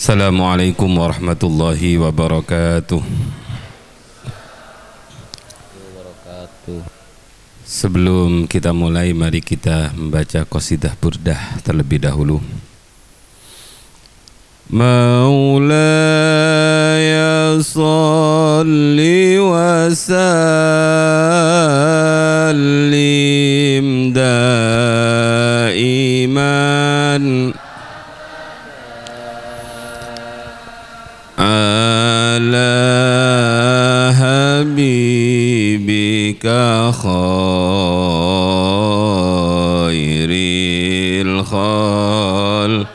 Assalamualaikum warahmatullahi wabarakatuh. Sebelum kita mulai, mari kita membaca qasidah burdah terlebih dahulu. Maulaya salli wa sallim daiman ala habibika khairil khalq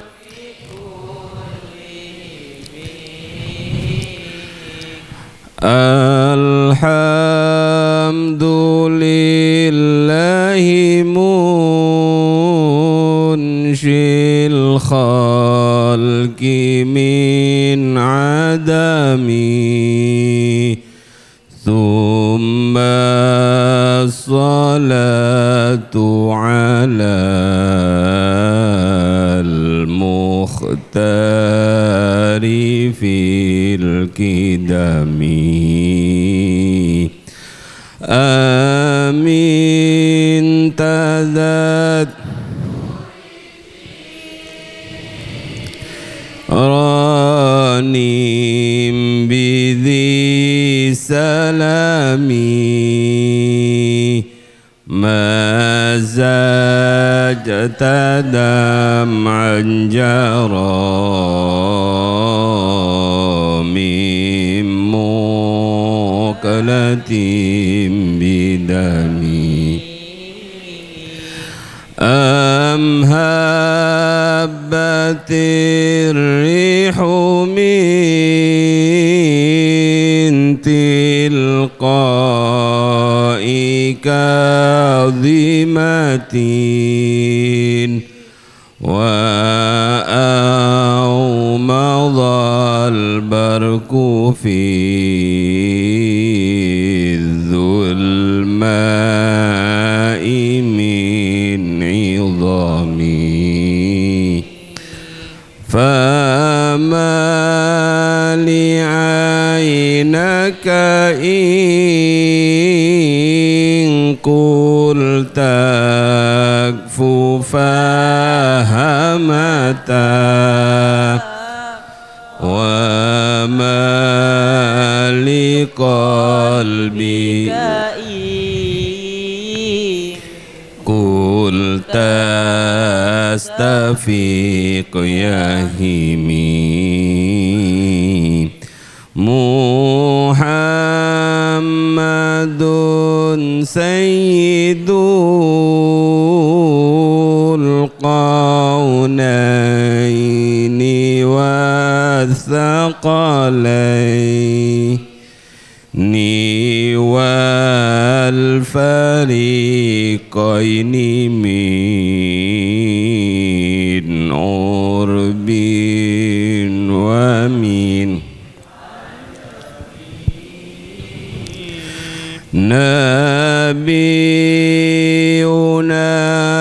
alhamdulillahi munshil khalqi min adami thumma salatu ala al-mukhtari fil kidami amin tadat ranim bidhi salami mazajta dam'an jara min muqlatin bidami am habbatir rihu min tilqa'i kadhimatin wa awmadhal barku fi dhulma'i min idhami fama li'aynaka in qulta akfu fahamata wa ma liqalbi qulta astafiq yahimi Muhammadun sayyidul qawnaini wa thaqalaini wal fariqaini min urbin wa min nabiyuna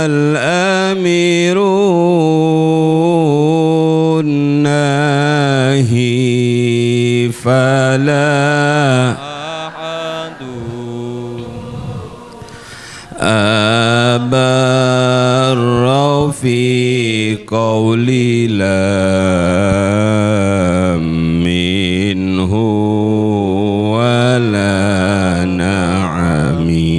al-amirun nahi fala abarra fi qawli lam minhu wala na'ami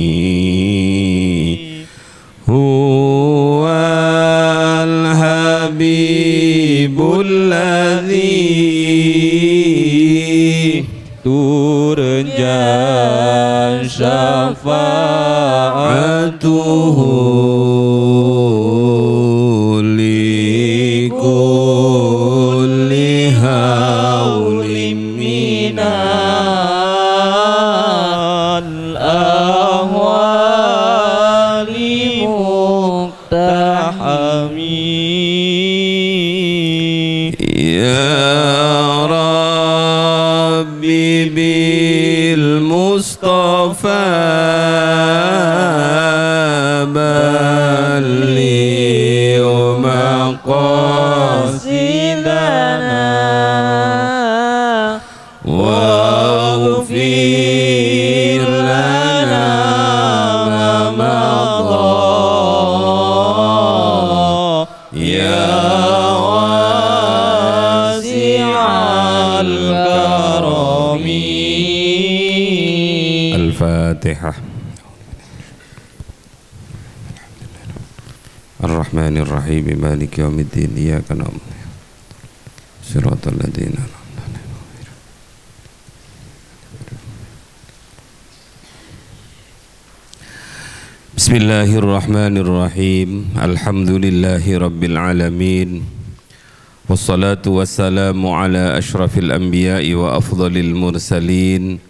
huwa al-habibul ladzi turja syafa'atuhu li kulli hawlim minal ahwali muqtahami ya rabbi bil mustafa balli maqasidana lana ma madha ya wasi'al karami. Al-Fatihah. Ar-Rahmanir Rahim Maliki Yaumiddin Iyyaka na'budu Shiratal ladzina an'amta 'alaihim. Bismillahirrahmanirrahim. Alhamdulillahi rabbil alamin. Wassalatu wassalamu ala asyrafil anbiya'i wa afdhalil mursalin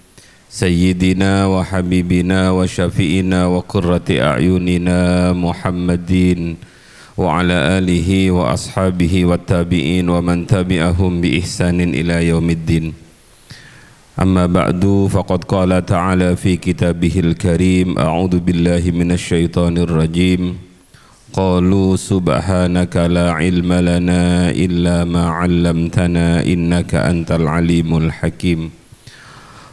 Sayyidina wa habibina wa syafi'ina wa qurrati a'yunina Muhammadin wa ala alihi wa ashabihi wa tabi'in wa man tabi'ahum bi ihsanin ila yaumiddin. Amma ba'du, faqad qala ta'ala fi kitabihil karim, a'udhu billahi minasyaitonir rajim. Qalu subhanaka la ilma lana illa ma 'allamtana innaka antal alimul hakim.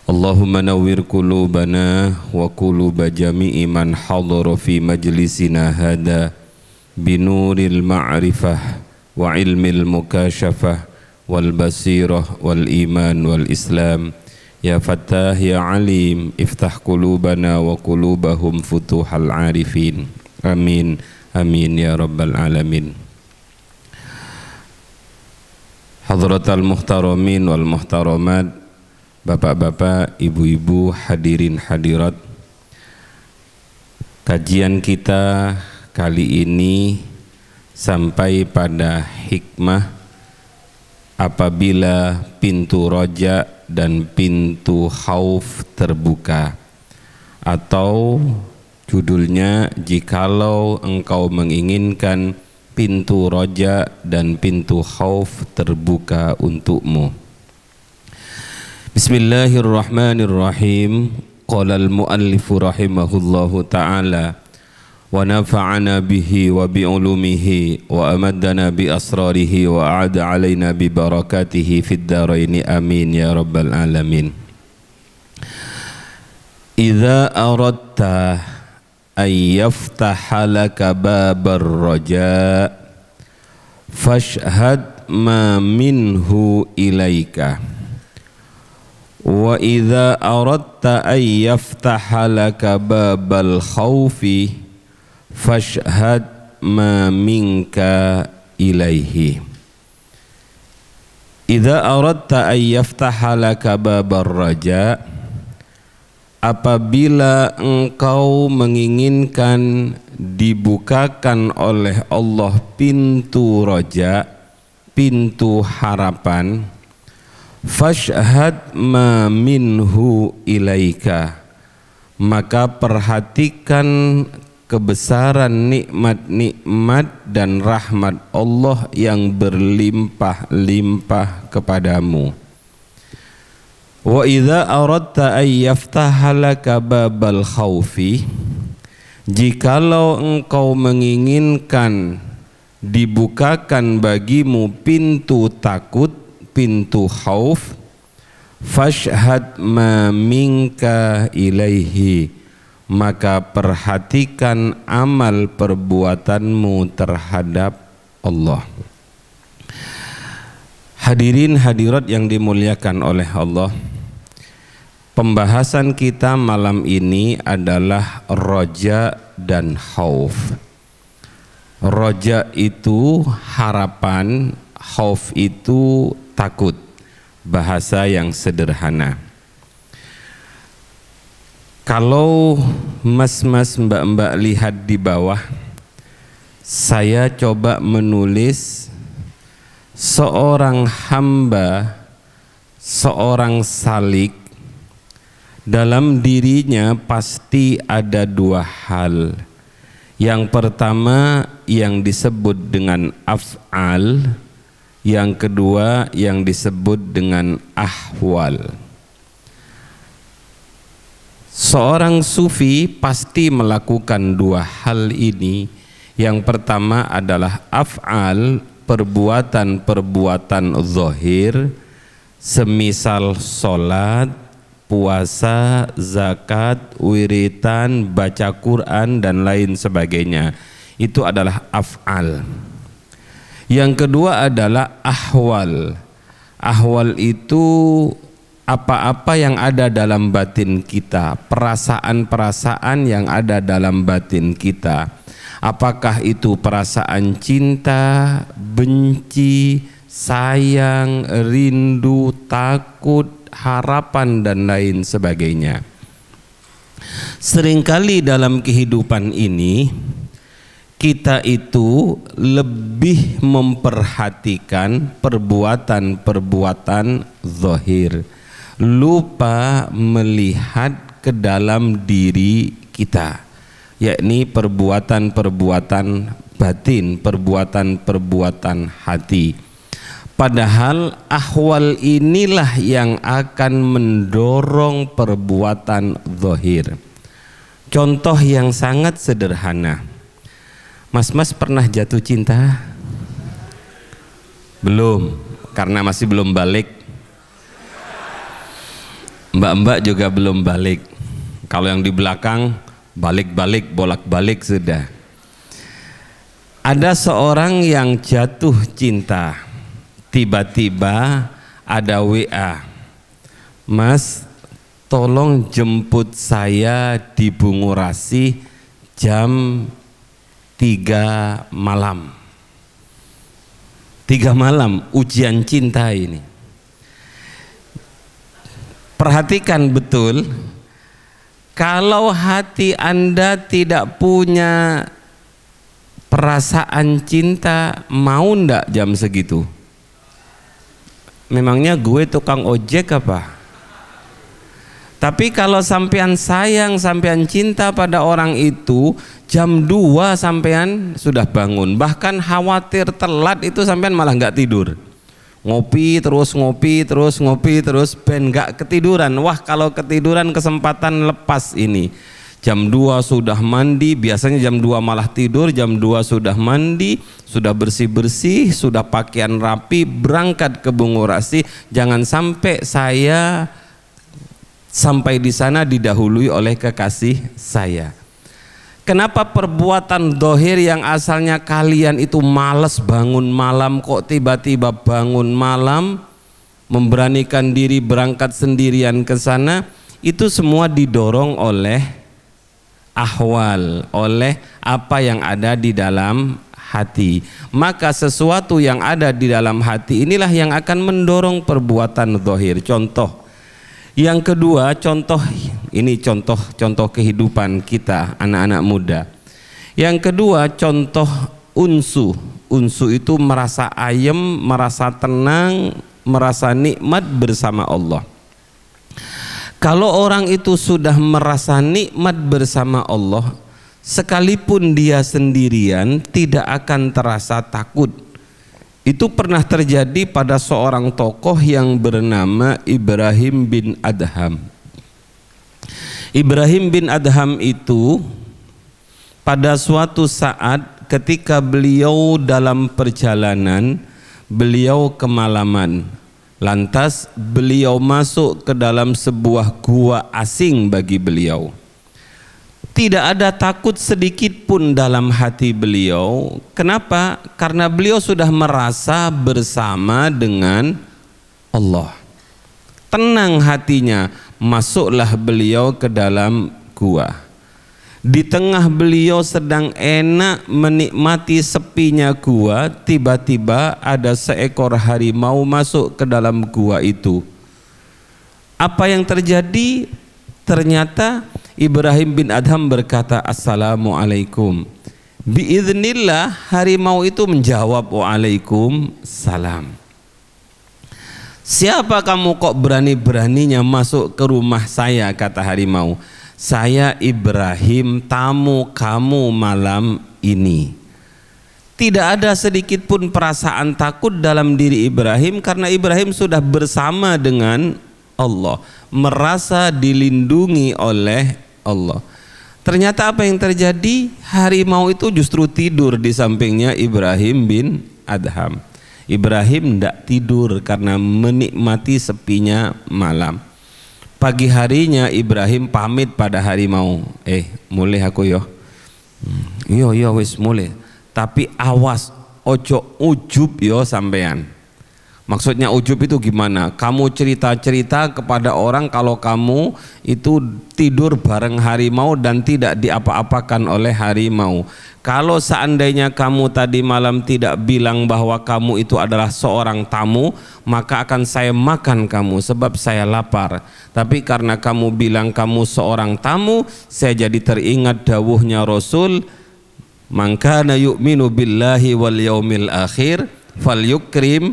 Allahumma nawwir qulubana wa quluba jami'i man hadara fi majlisina hada binuril ma'rifah wa ilmil mukashafah wal basirah wal iman wal islam. Ya Fattah ya Alim, iftah qulubana wa qulubahum futuhal arifin. Amin amin ya rabbal alamin. Hadratal muhtaramin wal muhtaramat, bapak-bapak, ibu-ibu, hadirin hadirat. Kajian kita kali ini sampai pada hikmah apabila pintu roja dan pintu khauf terbuka, atau judulnya, jikalau engkau menginginkan pintu roja dan pintu khauf terbuka untukmu. Bismillahirrahmanirrahim. Qala al-muallifu rahimahullahu ta'ala wa nafa'ana bihi wa bi'ulumihi wa amaddana bi asrarihi wa a'ada alaina bi barakatihi fid daraini amin ya rabbal alamin. Idza aradta ay yaftaha laka babar raja fashhad ma minhu ilaika. Wa idza aradta ay yaftaha laka babal khaufi fashhad ma minka ilaihi. Idza aradta ay yaftaha laka babar raja, apabila engkau menginginkan dibukakan oleh Allah pintu roja, pintu harapan, fashhad ma minhu ilaika, maka perhatikan kebesaran nikmat-nikmat dan rahmat Allah yang berlimpah-limpah kepadamu. Wa idza aradta ay yaftaha laka babal khaufi, jikalau engkau menginginkan dibukakan bagimu pintu takut, pintu khauf, fashhad ma minka ilaihi, maka perhatikan amal perbuatanmu terhadap Allah. Hadirin hadirat yang dimuliakan oleh Allah, pembahasan kita malam ini adalah roja dan khauf. Roja itu harapan, khauf itu takut, bahasa yang sederhana. Kalau mas-mas mbak-mbak lihat di bawah, saya coba menulis seorang hamba, seorang salik, dalam dirinya pasti ada dua hal. Yang pertama yang disebut dengan af'al, yang kedua yang disebut dengan ahwal. Seorang sufi pasti melakukan dua hal ini. Yang pertama adalah af'al, perbuatan-perbuatan zahir, semisal sholat, puasa, zakat, wiritan, baca Quran dan lain sebagainya. Itu adalah af'al. Yang kedua adalah ahwal. Ahwal itu apa-apa yang ada dalam batin kita, perasaan-perasaan yang ada dalam batin kita. Apakah itu perasaan cinta, benci, sayang, rindu, takut, harapan dan lain sebagainya. Seringkali dalam kehidupan ini kita itu lebih memperhatikan perbuatan-perbuatan zahir, lupa melihat ke dalam diri kita, yakni perbuatan-perbuatan batin, perbuatan-perbuatan hati. Padahal ahwal inilah yang akan mendorong perbuatan zahir. Contoh yang sangat sederhana. Mas-mas pernah jatuh cinta? Belum, karena masih belum balik. Mbak-mbak juga belum balik. Kalau yang di belakang balik-balik, bolak-balik sudah. Ada seorang yang jatuh cinta. Tiba-tiba ada WA, Mas tolong jemput saya di Bungurasi jam 3 malam. 3 malam, ujian cinta ini. Perhatikan betul, kalau hati Anda tidak punya perasaan cinta, mau ndak jam segitu? Memangnya gue tukang ojek apa? Tapi kalau sampean sayang, sampean cinta pada orang itu, jam 2 sampean sudah bangun. Bahkan khawatir telat itu sampean malah nggak tidur. Ngopi terus, ngopi terus, ngopi terus, ben nggak ketiduran. Wah, kalau ketiduran kesempatan lepas ini. Jam 2 sudah mandi, biasanya jam 2 malah tidur, jam 2 sudah mandi, sudah bersih-bersih, sudah pakaian rapi, berangkat ke Bungurasi. Jangan sampai saya sampai di sana didahului oleh kekasih saya. Kenapa perbuatan dohir yang asalnya kalian itu males bangun malam, kok tiba-tiba bangun malam, memberanikan diri berangkat sendirian ke sana, itu semua didorong oleh ahwal, oleh apa yang ada di dalam hati. Maka sesuatu yang ada di dalam hati inilah yang akan mendorong perbuatan zahir. Contoh yang kedua, contoh ini contoh kehidupan kita anak-anak muda. Yang kedua, contoh unsu. Unsu itu merasa ayem, merasa tenang, merasa nikmat bersama Allah. Kalau orang itu sudah merasa nikmat bersama Allah, sekalipun dia sendirian tidak akan terasa takut. Itu pernah terjadi pada seorang tokoh yang bernama Ibrahim bin Adham. Ibrahim bin Adham itu pada suatu saat ketika beliau dalam perjalanan, beliau kemalaman. Lantas beliau masuk ke dalam sebuah gua asing bagi beliau. Tidak ada takut sedikit pun dalam hati beliau. Kenapa? Karena beliau sudah merasa bersama dengan Allah. Tenang hatinya, masuklah beliau ke dalam gua. Di tengah beliau sedang enak menikmati sepinya gua, tiba-tiba ada seekor harimau masuk ke dalam gua itu. Apa yang terjadi? Ternyata Ibrahim bin Adham berkata, Assalamualaikum. Biiznillah, harimau itu menjawab, Waalaikumsalam. Siapa kamu kok berani-beraninya masuk ke rumah saya, kata harimau. Saya Ibrahim, tamu kamu malam ini. Tidak ada sedikit pun perasaan takut dalam diri Ibrahim karena Ibrahim sudah bersama dengan Allah, merasa dilindungi oleh Allah. Ternyata apa yang terjadi? Harimau itu justru tidur di sampingnya Ibrahim bin Adham. Ibrahim tidak tidur karena menikmati sepinya malam. Pagi harinya Ibrahim pamit pada harimau, mulai aku yo. Yo wis mulai. Tapi awas, ojo ujub yo sampean. Maksudnya ujub itu gimana? Kamu cerita-cerita kepada orang kalau kamu itu tidur bareng harimau dan tidak diapa-apakan oleh harimau. Kalau seandainya kamu tadi malam tidak bilang bahwa kamu itu adalah seorang tamu, maka akan saya makan kamu sebab saya lapar. Tapi karena kamu bilang kamu seorang tamu, saya jadi teringat dawuhnya Rasul, "Man kana yu'minu billahi wal yaumil akhir falyukrim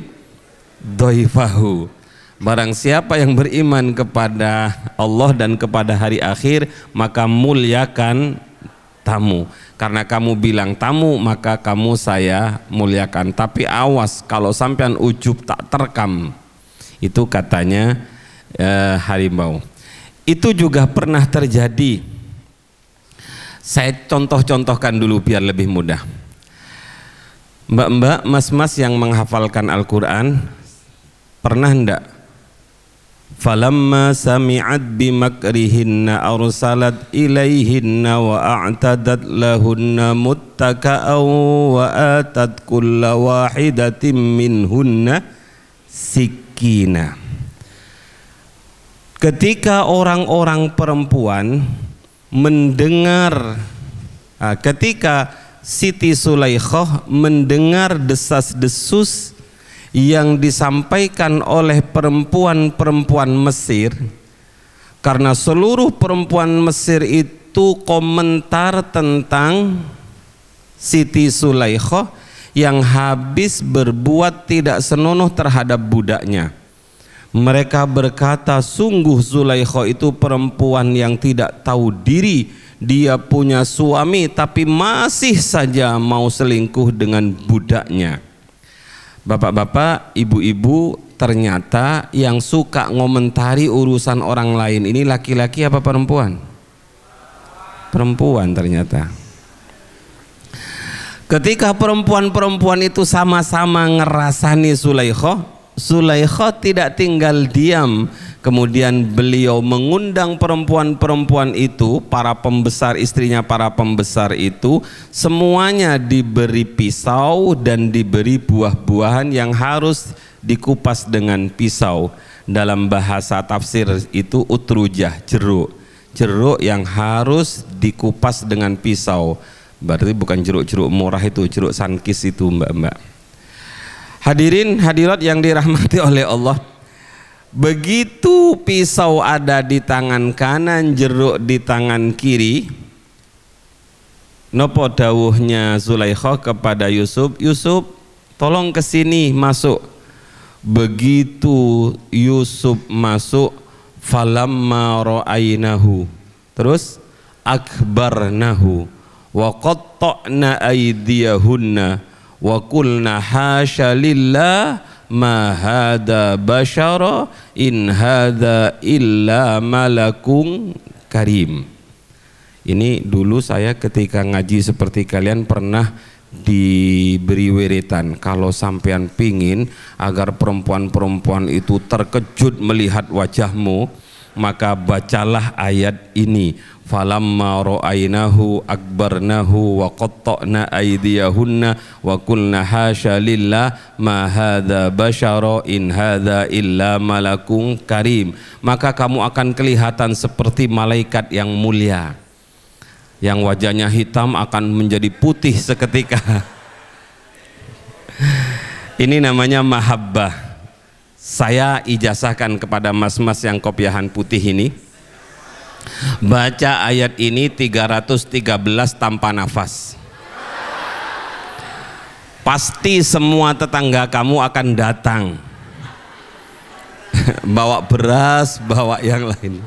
dhaifahu." Barang siapa yang beriman kepada Allah dan kepada hari akhir, maka muliakan tamu. Karena kamu bilang tamu, maka kamu saya muliakan. Tapi awas kalau sampean ujub tak terekam. Itu katanya harimau. Itu juga pernah terjadi. Saya contoh-contohkan dulu biar lebih mudah. Mbak-mbak, mas-mas yang menghafalkan Al-Quran, pernah ndak? Falamma sami'at bimakrihinna arsalat ilaihinna wa a'tadat lahunna muttaka'aw wa atat kulla wahidatin minhunna sikina. Ketika orang-orang perempuan mendengar, ketika Siti Sulaikha mendengar desas-desus yang disampaikan oleh perempuan-perempuan Mesir, karena seluruh perempuan Mesir itu komentar tentang Siti Sulaikha yang habis berbuat tidak senonoh terhadap budaknya. Mereka berkata, sungguh Zulaikha itu perempuan yang tidak tahu diri. Dia punya suami tapi masih saja mau selingkuh dengan budaknya. Bapak-bapak, ibu-ibu, ternyata yang suka ngomentari urusan orang lain ini laki-laki apa perempuan? Perempuan ternyata. Ketika perempuan-perempuan itu sama-sama ngerasani Zulaikha tidak tinggal diam. Kemudian beliau mengundang perempuan-perempuan itu, para pembesar, istrinya para pembesar itu, semuanya diberi pisau dan diberi buah-buahan yang harus dikupas dengan pisau. Dalam bahasa tafsir itu utrujah, jeruk yang harus dikupas dengan pisau. Berarti bukan jeruk-jeruk murah itu, jeruk sankis itu, mbak-mbak. Hadirin hadirat yang dirahmati oleh Allah, begitu pisau ada di tangan kanan, jeruk di tangan kiri, nopo dawuhnya Zulaikha kepada Yusuf, Yusuf tolong kesini masuk. Begitu Yusuf masuk, falamma ra'ainahu, terus akbarnahu wa qatta'na aydiyahunna wa qulna hasya lillah ma hadza basyara in hadza illa malakun karim. Ini dulu saya ketika ngaji seperti kalian pernah diberi wiritan, kalau sampean pingin agar perempuan-perempuan itu terkejut melihat wajahmu, maka bacalah ayat ini, falamma ra'ainahu akbarnahu wa qatta'na aydiyahunna wa qulna hasya lillah ma hadza basyara in hadza illa malakun karim. Maka kamu akan kelihatan seperti malaikat yang mulia, yang wajahnya hitam akan menjadi putih seketika. Ini namanya mahabbah. Saya ijazahkan kepada mas-mas yang kopiahan putih ini, baca ayat ini 313 tanpa nafas. Pasti semua tetangga kamu akan datang bawa beras, bawa yang lain.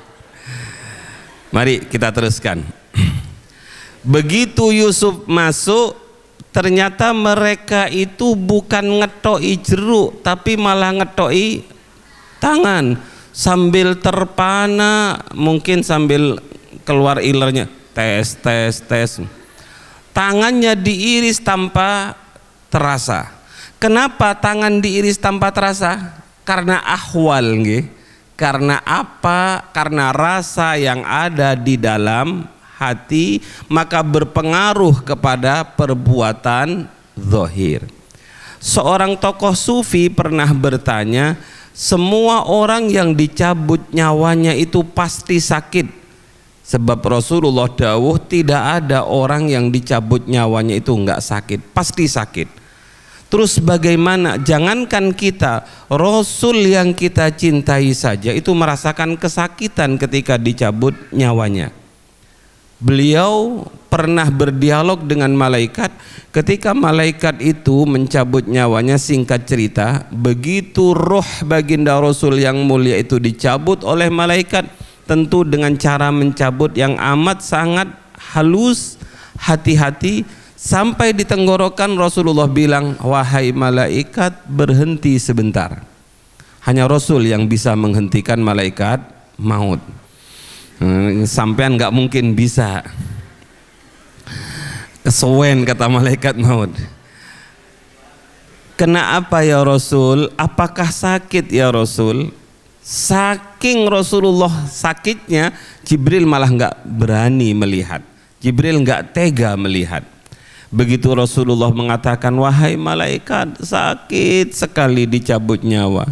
Mari kita teruskan. Begitu Yusuf masuk, ternyata mereka itu bukan ngetoi jeruk, tapi malah ngetoi tangan sambil terpana, mungkin sambil keluar ilernya, tes. Tangannya diiris tanpa terasa. Kenapa tangan diiris tanpa terasa? Karena ahwal nggih. Karena apa? Karena rasa yang ada di dalam hati maka berpengaruh kepada perbuatan zahir. Seorang tokoh sufi pernah bertanya, semua orang yang dicabut nyawanya itu pasti sakit. Sebab Rasulullah dawuh tidak ada orang yang dicabut nyawanya itu enggak sakit, pasti sakit. Terus bagaimana? Jangankan kita, Rasul yang kita cintai saja itu merasakan kesakitan ketika dicabut nyawanya. Beliau pernah berdialog dengan malaikat. Ketika malaikat itu mencabut nyawanya, singkat cerita, begitu roh baginda Rasul yang mulia itu dicabut oleh malaikat, tentu dengan cara mencabut yang amat sangat halus, hati-hati, sampai di tenggorokan Rasulullah bilang, wahai malaikat, berhenti sebentar. Hanya Rasul yang bisa menghentikan malaikat maut. Sampean nggak mungkin bisa. Kesuwen kata malaikat maut. Kena apa ya Rasul? Apakah sakit ya Rasul? Saking Rasulullah sakitnya, Jibril malah nggak berani melihat. Jibril nggak tega melihat. Begitu Rasulullah mengatakan, wahai malaikat, sakit sekali dicabut nyawa.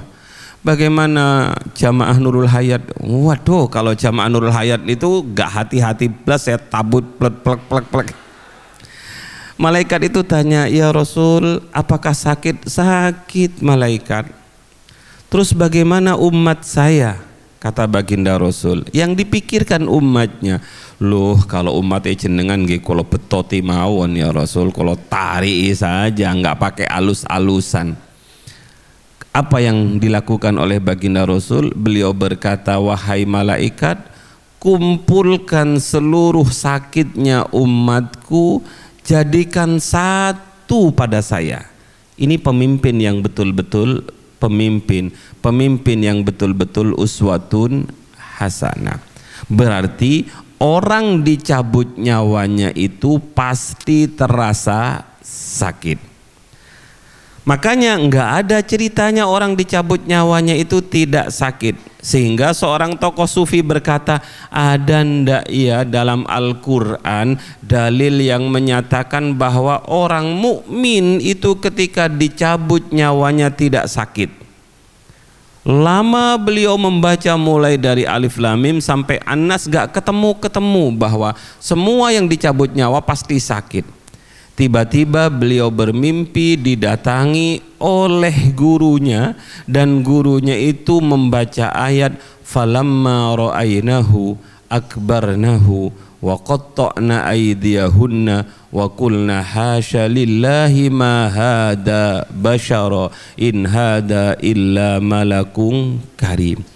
Bagaimana jamaah Nurul Hayat? Waduh, kalau jamaah Nurul Hayat itu nggak hati-hati plus saya tabut plek. Malaikat itu tanya, ya Rasul, apakah sakit? Sakit malaikat. Terus bagaimana umat saya? Kata baginda Rasul. Yang dipikirkan umatnya, loh kalau umatnya jenengan nggih kalau betoti mawon ya Rasul, kalau tarik saja nggak pakai alus-alusan. Apa yang dilakukan oleh baginda Rasul? Beliau berkata, wahai malaikat, kumpulkan seluruh sakitnya umatku, jadikan satu pada saya. Ini pemimpin yang betul-betul pemimpin yang betul-betul uswatun hasanah. Berarti orang dicabut nyawanya itu pasti terasa sakit. Makanya enggak ada ceritanya orang dicabut nyawanya itu tidak sakit. Sehingga seorang tokoh sufi berkata, ada ndak ya dalam Al-Quran dalil yang menyatakan bahwa orang mukmin itu ketika dicabut nyawanya tidak sakit. Lama beliau membaca mulai dari Alif Lam Mim sampai An-Nas gak ketemu bahwa semua yang dicabut nyawa pasti sakit. Tiba-tiba beliau bermimpi didatangi oleh gurunya, dan gurunya itu membaca ayat falamma ra'ainahu akbarnahu wa qatta'na aydiyahunna wa qulna hasya lillahi ma hada basyara in hada illa malakun karim.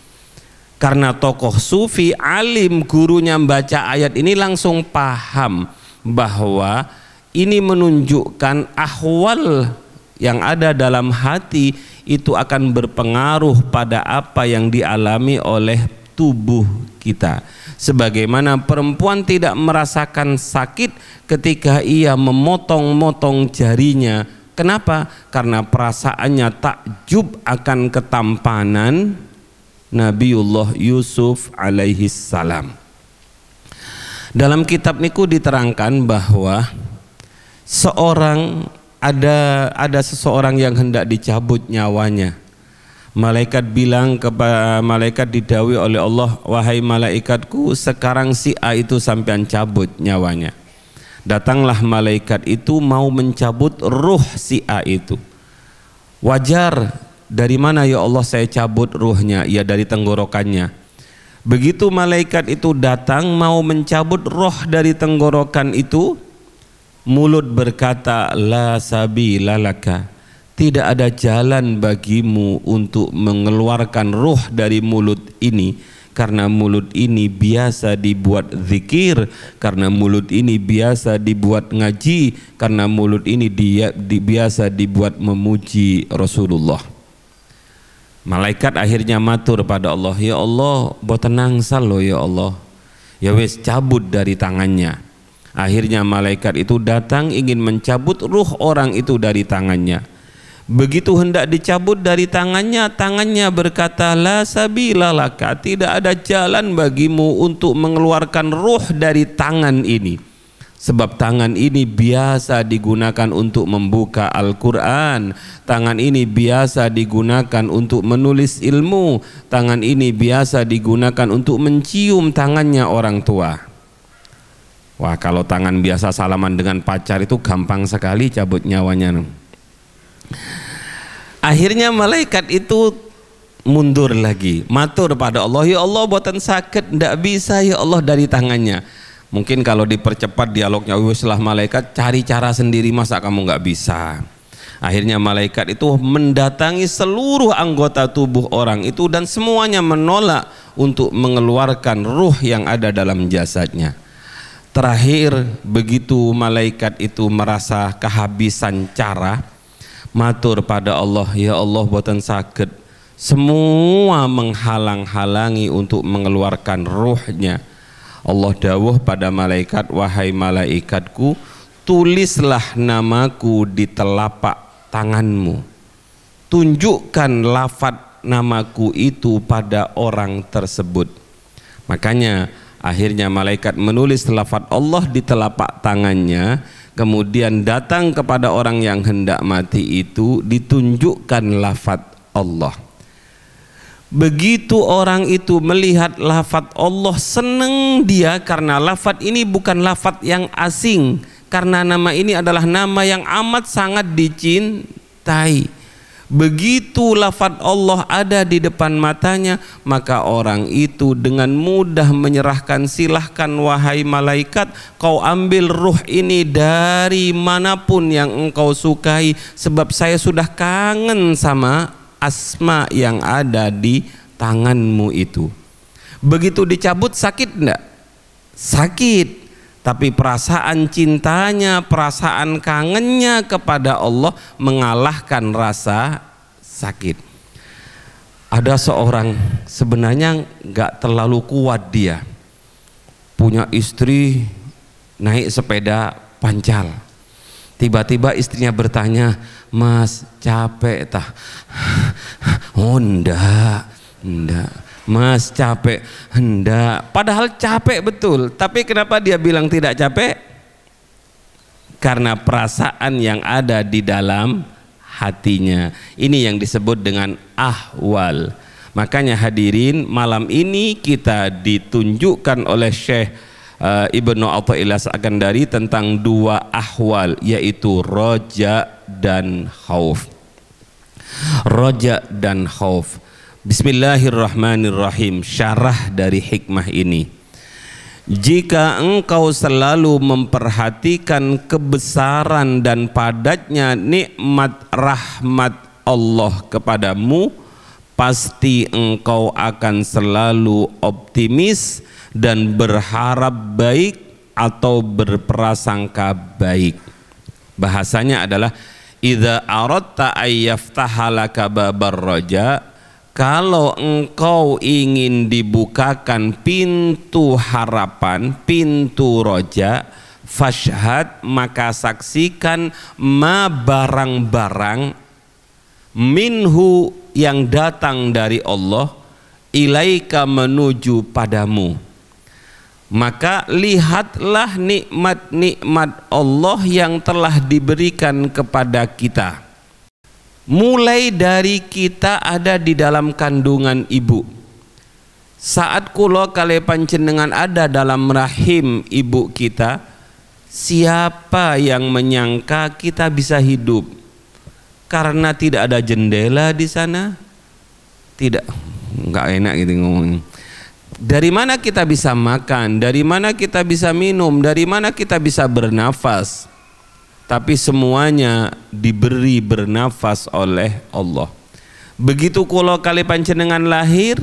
Karena tokoh sufi alim, gurunya membaca ayat ini langsung paham bahwa ini menunjukkan ahwal yang ada dalam hati itu akan berpengaruh pada apa yang dialami oleh tubuh kita. Sebagaimana perempuan tidak merasakan sakit ketika ia memotong-motong jarinya. Kenapa? Karena perasaannya takjub akan ketampanan Nabiullah Yusuf alaihi salam. Dalam kitab niku diterangkan bahwa ada seseorang yang hendak dicabut nyawanya. Malaikat bilang kepada malaikat, didhawuhi oleh Allah, wahai malaikatku, sekarang si A itu sampean cabut nyawanya. Datanglah malaikat itu mau mencabut ruh si A itu. Wajar, dari mana ya Allah saya cabut ruhnya? Ya dari tenggorokannya. Begitu malaikat itu datang mau mencabut roh dari tenggorokan itu, mulut berkata, la sabila laka, tidak ada jalan bagimu untuk mengeluarkan ruh dari mulut ini, karena mulut ini biasa dibuat zikir, karena mulut ini biasa dibuat ngaji, karena mulut ini biasa dibuat memuji Rasulullah. Malaikat akhirnya matur pada Allah, ya Allah, boten nangsal lo ya Allah. Ya wes, cabut dari tangannya. Akhirnya malaikat itu datang ingin mencabut ruh orang itu dari tangannya. Begitu hendak dicabut dari tangannya, tangannya berkata, la sabila laka, tidak ada jalan bagimu untuk mengeluarkan ruh dari tangan ini. Sebab tangan ini biasa digunakan untuk membuka Al-Quran, tangan ini biasa digunakan untuk menulis ilmu, tangan ini biasa digunakan untuk mencium tangannya orang tua. Wah, kalau tangan biasa salaman dengan pacar itu gampang sekali cabut nyawanya. Akhirnya malaikat itu mundur lagi, matur pada Allah, ya Allah boten sakit, ndak bisa ya Allah dari tangannya. Mungkin kalau dipercepat dialognya, weslah malaikat cari cara sendiri, masa kamu nggak bisa. Akhirnya malaikat itu mendatangi seluruh anggota tubuh orang itu dan semuanya menolak untuk mengeluarkan ruh yang ada dalam jasadnya. Terakhir begitu malaikat itu merasa kehabisan cara, matur pada Allah, ya Allah boten sakit, semua menghalang-halangi untuk mengeluarkan ruhnya. Allah dawuh pada malaikat, wahai malaikatku, tulislah namaku di telapak tanganmu, tunjukkan lafaz namaku itu pada orang tersebut. Makanya akhirnya malaikat menulis lafaz Allah di telapak tangannya, kemudian datang kepada orang yang hendak mati itu ditunjukkan lafaz Allah. Begitu orang itu melihat lafaz Allah, senang dia karena lafaz ini bukan lafaz yang asing, karena nama ini adalah nama yang amat sangat dicintai. Begitu lafaz Allah ada di depan matanya, maka orang itu dengan mudah menyerahkan, silahkan wahai malaikat, kau ambil ruh ini dari manapun yang engkau sukai, sebab saya sudah kangen sama asma yang ada di tanganmu itu. Begitu dicabut sakit enggak? Sakit. Tapi perasaan cintanya, perasaan kangennya kepada Allah mengalahkan rasa sakit. Ada seorang sebenarnya enggak terlalu kuat, dia punya istri naik sepeda pancal. Tiba-tiba istrinya bertanya, Mas capek tah? Oh enggak, Mas capek, enggak. Padahal capek betul, tapi kenapa dia bilang tidak capek? Karena perasaan yang ada di dalam hatinya. Ini yang disebut dengan ahwal. Makanya hadirin, malam ini kita ditunjukkan oleh Syekh Ibnu Athaillah As-Sakandari tentang dua ahwal, yaitu roja dan khauf. Roja dan khauf. Bismillahirrahmanirrahim. Syarah dari hikmah ini, jika engkau selalu memperhatikan kebesaran dan padatnya nikmat rahmat Allah kepadamu, pasti engkau akan selalu optimis dan berharap baik atau berprasangka baik. Bahasanya adalah idza aradta ayyaftahalaka babar raja, kalau engkau ingin dibukakan pintu harapan, pintu roja, fashhad, maka saksikan ma barang-barang minhu yang datang dari Allah ilaika menuju padamu. Maka lihatlah nikmat-nikmat Allah yang telah diberikan kepada kita. Mulai dari kita ada di dalam kandungan ibu. Saat kula kale panjenengan ada dalam rahim ibu kita, siapa yang menyangka kita bisa hidup? Karena tidak ada jendela di sana. Tidak, nggak enak gitu ngomong. Dari mana kita bisa makan? Dari mana kita bisa minum? Dari mana kita bisa bernafas? Tapi semuanya diberi bernafas oleh Allah. Begitu kula kali panjenengan lahir,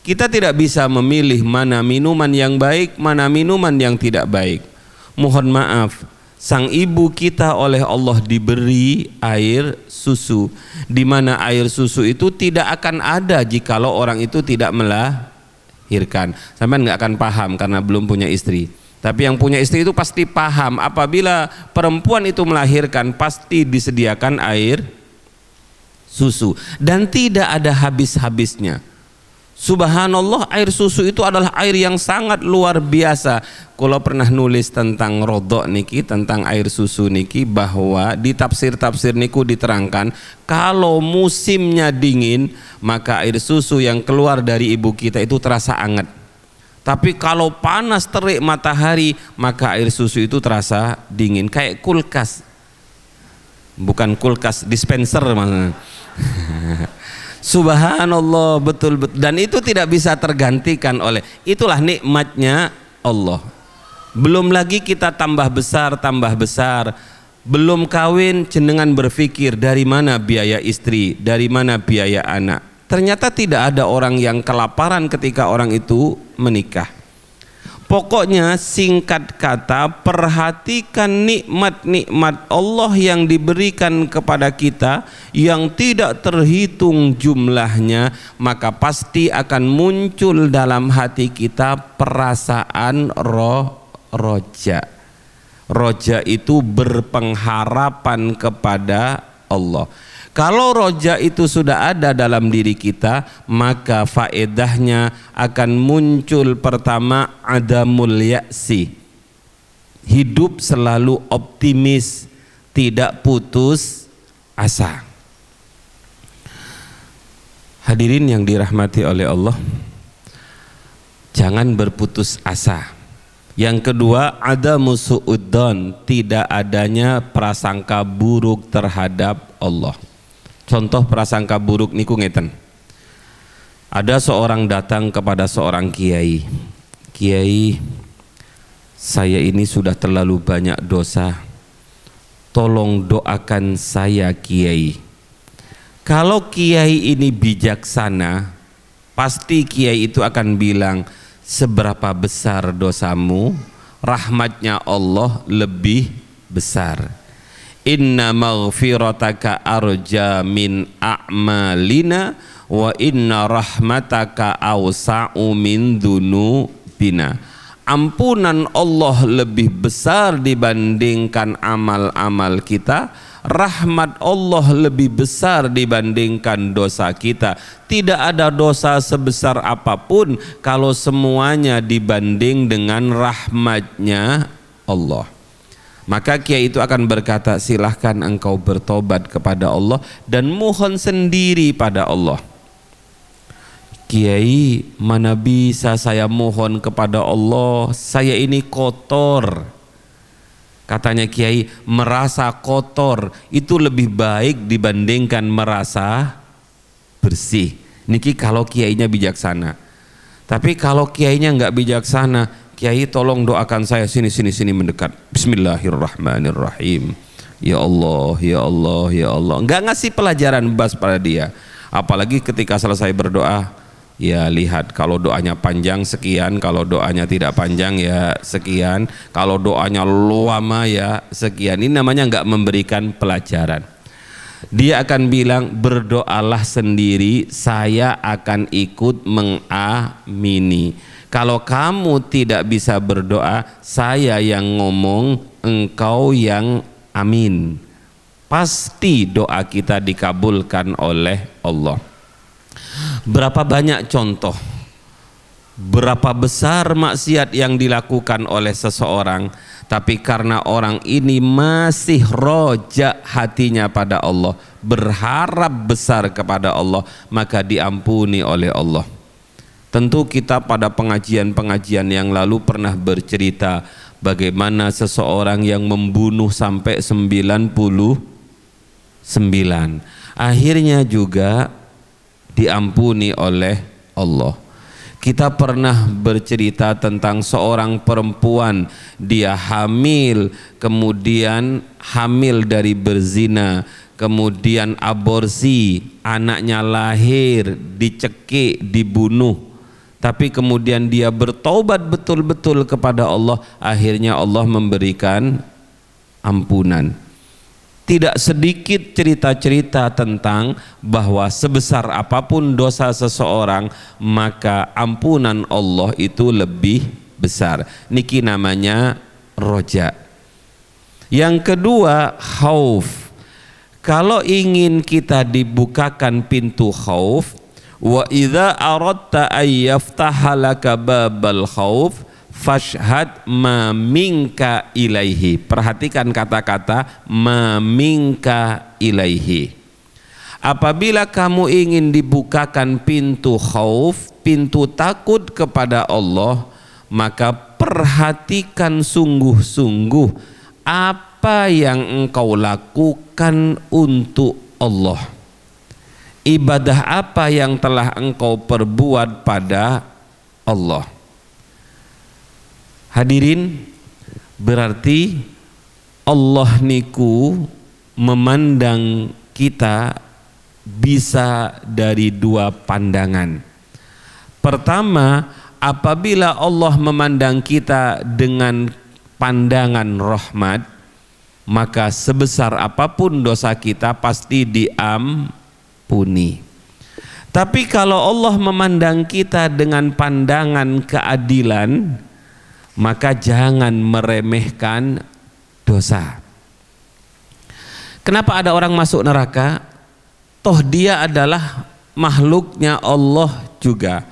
kita tidak bisa memilih mana minuman yang baik, mana minuman yang tidak baik. Mohon maaf, sang ibu kita oleh Allah diberi air susu, di mana air susu itu tidak akan ada jikalau orang itu tidak melahirkan. Sampai nggak akan paham karena belum punya istri. Tapi yang punya istri itu pasti paham, apabila perempuan itu melahirkan pasti disediakan air susu, dan tidak ada habis-habisnya. Subhanallah, air susu itu adalah air yang sangat luar biasa. Kalau pernah nulis tentang rodok niki, tentang air susu niki, bahwa di tafsir-tafsir niku diterangkan kalau musimnya dingin maka air susu yang keluar dari ibu kita itu terasa hangat. Tapi kalau panas terik matahari maka air susu itu terasa dingin, kayak kulkas. Bukan kulkas, dispenser maksudnya. Subhanallah, betul. Dan itu tidak bisa tergantikan oleh, itulah nikmatnya Allah. Belum lagi kita tambah besar, belum kawin jenengan berpikir dari mana biaya istri, dari mana biaya anak. Ternyata tidak ada orang yang kelaparan ketika orang itu menikah. Pokoknya singkat kata, perhatikan nikmat-nikmat Allah yang diberikan kepada kita yang tidak terhitung jumlahnya, maka pasti akan muncul dalam hati kita perasaan roja. Roja itu berpengharapan kepada Allah. Kalau roja itu sudah ada dalam diri kita, maka faedahnya akan muncul pertama adamul ya'si. Hidup selalu optimis, tidak putus asa. Hadirin yang dirahmati oleh Allah, jangan berputus asa. Yang kedua, adamu su'udzon, tidak adanya prasangka buruk terhadap Allah. Contoh prasangka buruk niku ngeten. Ada seorang datang kepada seorang kiai. Kiai, saya ini sudah terlalu banyak dosa. Tolong doakan saya, kiai. Kalau kiai ini bijaksana, pasti kiai itu akan bilang, seberapa besar dosamu, rahmatnya Allah lebih besar. Inna maghfirataka arja min a'malina wa inna rahmataka awsa'u min dzunubina. Ampunan Allah lebih besar dibandingkan amal-amal kita, rahmat Allah lebih besar dibandingkan dosa kita. Tidak ada dosa sebesar apapun kalau semuanya dibanding dengan rahmatnya Allah. Maka kiai itu akan berkata, silahkan engkau bertobat kepada Allah dan mohon sendiri pada Allah. Kiai, mana bisa saya mohon kepada Allah, saya ini kotor. Katanya kiai, merasa kotor itu lebih baik dibandingkan merasa bersih. Niki kalau kiainya bijaksana. Tapi kalau kiainya nggak bijaksana, kiai tolong doakan saya, sini mendekat. Bismillahirrahmanirrahim. Ya Allah, ya Allah, ya Allah. Nggak ngasih pelajaran bebas pada dia. Apalagi ketika selesai berdoa, ya lihat, kalau doanya panjang sekian, kalau doanya tidak panjang ya sekian, kalau doanya lama ya sekian. Ini namanya nggak memberikan pelajaran. Dia akan bilang, berdoalah sendiri, saya akan ikut mengamini. Kalau kamu tidak bisa berdoa, saya yang ngomong, engkau yang amin. Pasti doa kita dikabulkan oleh Allah. Berapa banyak contoh, berapa besar maksiat yang dilakukan oleh seseorang, tapi karena orang ini masih roja hatinya pada Allah, berharap besar kepada Allah, maka diampuni oleh Allah. Tentu kita pada pengajian-pengajian yang lalu pernah bercerita bagaimana seseorang yang membunuh sampai 99 akhirnya juga diampuni oleh Allah. Kita pernah bercerita tentang seorang perempuan, dia hamil, kemudian hamil dari berzina, kemudian aborsi, anaknya lahir, dicekik, dibunuh. Tapi kemudian dia bertobat betul-betul kepada Allah, akhirnya Allah memberikan ampunan. Tidak sedikit cerita-cerita tentang bahwa sebesar apapun dosa seseorang, maka ampunan Allah itu lebih besar. Niki namanya roja. Yang kedua, khauf. Kalau ingin kita dibukakan pintu khauf, wa idza aradta ay yaftaha laka babal khauf fashhad ma minka ilaihi. Perhatikan kata-kata ma minka ilaihi. Apabila kamu ingin dibukakan pintu khauf, pintu takut kepada Allah, maka perhatikan sungguh-sungguh apa yang engkau lakukan untuk Allah. Ibadah apa yang telah engkau perbuat pada Allah. Hadirin, berarti Allah niku memandang kita bisa dari dua pandangan. Pertama, apabila Allah memandang kita dengan pandangan rahmat, maka sebesar apapun dosa kita pasti diampuni. Tapi kalau Allah memandang kita dengan pandangan keadilan, maka jangan meremehkan dosa. Kenapa ada orang masuk neraka? Toh dia adalah makhluknya Allah juga.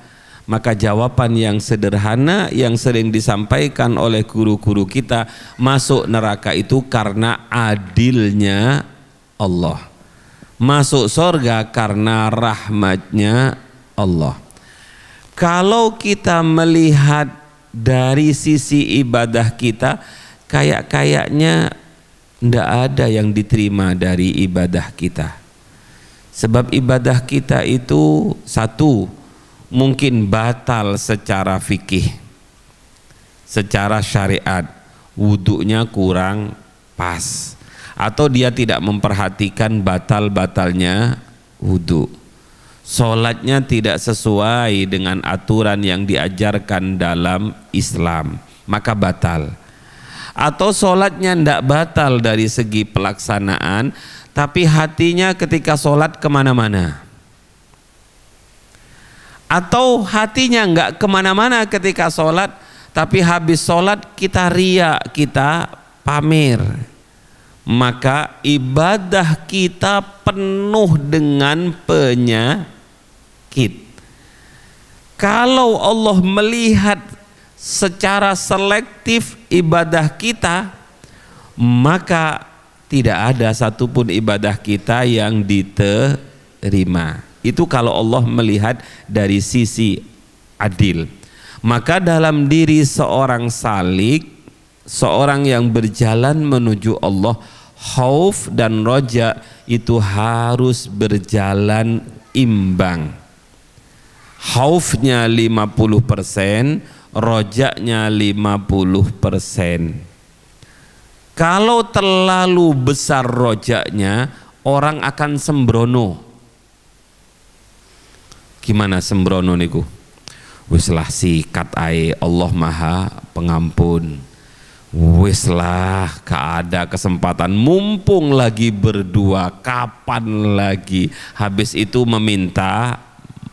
Maka jawaban yang sederhana yang sering disampaikan oleh guru-guru kita, masuk neraka itu karena adilnya Allah, masuk surga karena rahmatnya Allah. Kalau kita melihat dari sisi ibadah kita, kayaknya tidak ada yang diterima dari ibadah kita. Sebab ibadah kita itu satu, mungkin batal secara fikih, secara syariat, wudhunya kurang pas, atau dia tidak memperhatikan batal-batalnya wudhu, sholatnya tidak sesuai dengan aturan yang diajarkan dalam Islam, maka batal. Atau sholatnya tidak batal dari segi pelaksanaan, tapi hatinya ketika sholat kemana-mana. Atau hatinya enggak kemana-mana ketika sholat, tapi habis sholat kita ria, kita pamer. Maka ibadah kita penuh dengan penyakit. Kalau Allah melihat secara selektif ibadah kita, maka tidak ada satupun ibadah kita yang diterima. Itu kalau Allah melihat dari sisi adil. Maka dalam diri seorang salik, seorang yang berjalan menuju Allah, khauf dan roja itu harus berjalan imbang. Khaufnya 50%, rojaknya 50%. Kalau terlalu besar rojaknya, orang akan sembrono. Gimana sembrono niku? Wis lah sikat ae, Allah Maha Pengampun. Wis lah gak ada kesempatan, mumpung lagi berdua, kapan lagi? Habis itu meminta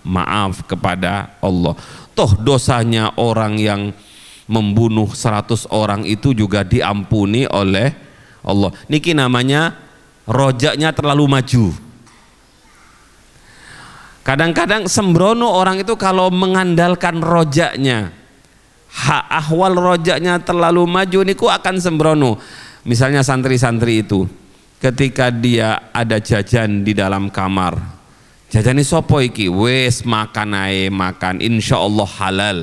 maaf kepada Allah. Toh dosanya orang yang membunuh 100 orang itu juga diampuni oleh Allah. Niki namanya rojaknya terlalu maju. Kadang-kadang sembrono orang itu kalau mengandalkan rojaknya, ahwal rojaknya terlalu maju, niku akan sembrono. Misalnya santri-santri itu ketika dia ada jajan di dalam kamar, jajani sopo iki, wes makan ae, makan, insya Allah halal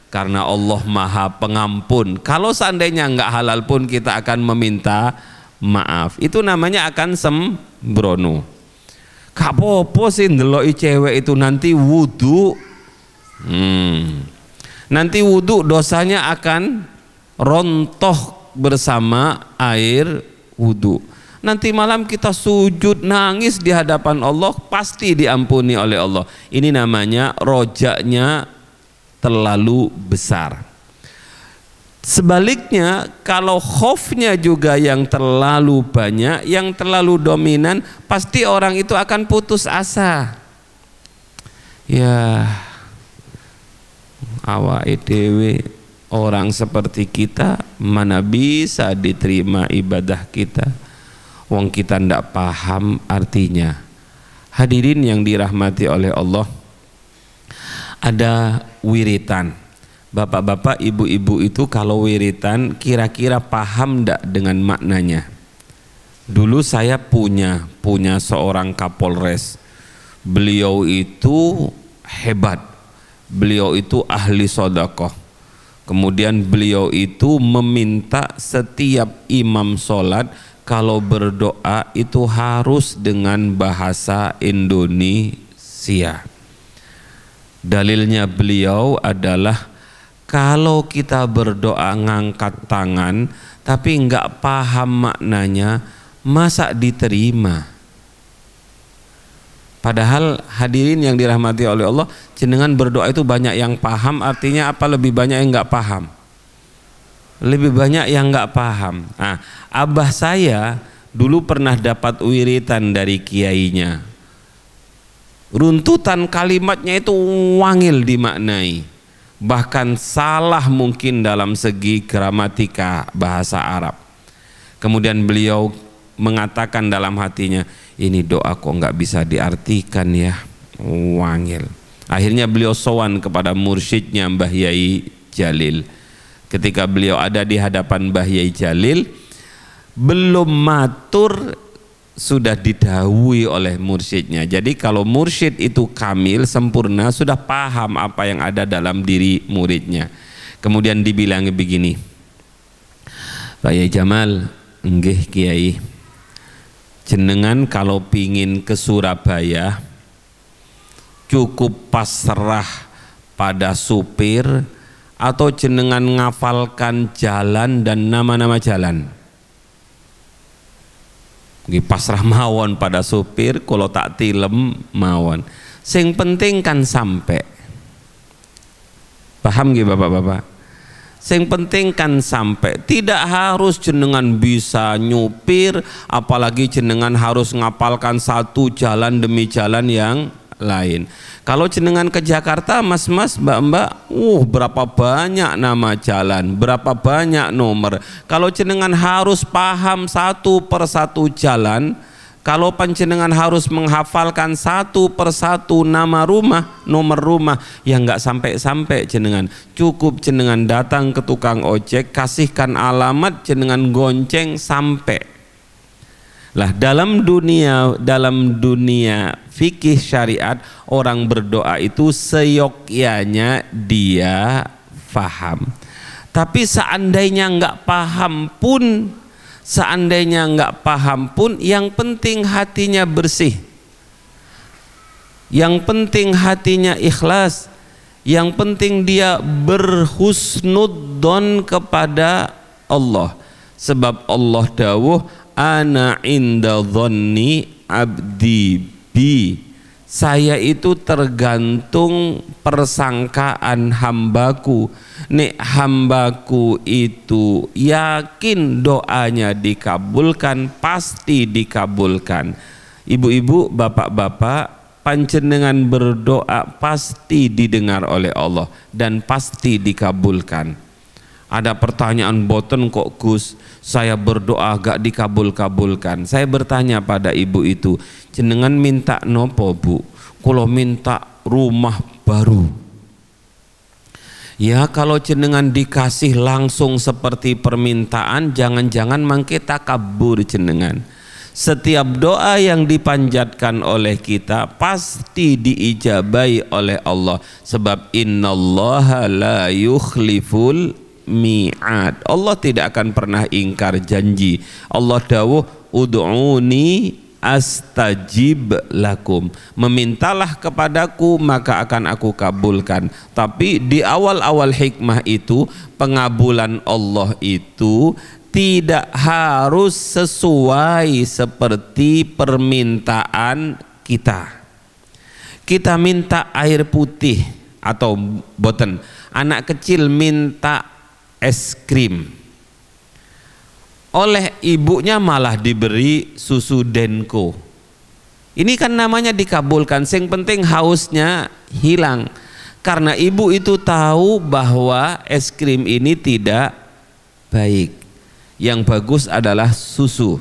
karena Allah Maha Pengampun. Kalau seandainya enggak halal pun kita akan meminta maaf. Itu namanya akan sembrono. Gak apa-apa sih ndeloki cewek itu nanti wudhu. Nanti wudhu dosanya akan rontoh bersama air wudhu. Nanti malam kita sujud nangis di hadapan Allah, pasti diampuni oleh Allah. Ini namanya rojaknya terlalu besar. Sebaliknya, kalau khaufnya juga yang terlalu banyak, yang terlalu dominan, pasti orang itu akan putus asa. Ya, awake dhewe orang seperti kita mana bisa diterima ibadah kita. wong kita ndak paham artinya. Hadirin yang dirahmati oleh Allah, ada wiritan. Bapak-bapak, ibu-ibu itu kalau wiritan kira-kira paham ndak dengan maknanya? Dulu saya punya seorang Kapolres. Beliau itu hebat. Beliau itu ahli sedekah. Kemudian beliau itu meminta setiap imam sholat kalau berdoa itu harus dengan bahasa Indonesia. Dalilnya beliau adalah kalau kita berdoa ngangkat tangan tapi nggak paham maknanya, masa diterima? Padahal hadirin yang dirahmati oleh Allah, jenengan berdoa itu banyak yang paham, artinya apa? Lebih banyak yang nggak paham. Lebih banyak yang nggak paham. Nah, abah saya dulu pernah dapat wiritan dari kiainya. Runtutan kalimatnya itu wangil dimaknai. Bahkan salah mungkin dalam segi gramatika bahasa Arab. Kemudian beliau mengatakan dalam hatinya, ini doa kok nggak bisa diartikan ya, wangil. Akhirnya beliau sowan kepada mursyidnya Mbah Yai Jalil. Ketika beliau ada di hadapan Mbah Yai Jalil, belum matur sudah didhawuhi oleh mursyidnya. Jadi kalau mursyid itu kamil, sempurna, sudah paham apa yang ada dalam diri muridnya. Kemudian dibilang begini, Pak Yai Jamal, nggih Kiai, jenengan kalau pingin ke Surabaya cukup pasrah pada supir atau jenengan ngafalkan jalan dan nama-nama jalan? Nggih pasrah mawon pada supir, kalau tak tilem mawon. Sing penting kan sampai. Paham nggih Bapak-bapak? Sing penting kan sampai. Tidak harus jenengan bisa nyupir, apalagi jenengan harus ngapalkan satu jalan demi jalan yang lain. Kalau jenengan ke Jakarta, mas-mas, mbak-mbak, berapa banyak nama jalan, berapa banyak nomor. Kalau jenengan harus paham satu persatu jalan, kalau panjenengan harus menghafalkan satu persatu nama rumah, nomor rumah, ya nggak sampai-sampai jenengan. Cukup jenengan datang ke tukang ojek, kasihkan alamat, jenengan gonceng sampai. Lah dalam dunia fikih syariat, orang berdoa itu seyogyanya dia faham. Tapi seandainya nggak paham pun, yang penting hatinya bersih, yang penting hatinya ikhlas, yang penting dia berhusnudzon kepada Allah. Sebab Allah dawuh, ana inda dhanni abdi bi, saya itu tergantung persangkaan hambaku. Nek hambaku itu yakin doanya dikabulkan, pasti dikabulkan. Ibu-ibu, bapak-bapak, panjenengan berdoa pasti didengar oleh Allah dan pasti dikabulkan. Ada pertanyaan, boten kok Gus, saya berdoa gak dikabul-kabulkan. Saya bertanya pada ibu itu, jenengan minta nopo Bu? Kalau minta rumah baru. Ya kalau jenengan dikasih langsung seperti permintaan, jangan-jangan mangke takabur jenengan. Setiap doa yang dipanjatkan oleh kita pasti diijabai oleh Allah. Sebab innallaha la yukhliful mi'ad. Allah tidak akan pernah ingkar janji. Allah dawuh, ud'uni astajib lakum, memintalah kepadaku maka akan aku kabulkan. Tapi di awal-awal hikmah itu, pengabulan Allah itu tidak harus sesuai seperti permintaan kita. Kita minta air putih atau boten, anak kecil minta es krim, oleh ibunya malah diberi susu Denko. Ini kan namanya dikabulkan. Yang penting hausnya hilang, karena ibu itu tahu bahwa es krim ini tidak baik. Yang bagus adalah susu.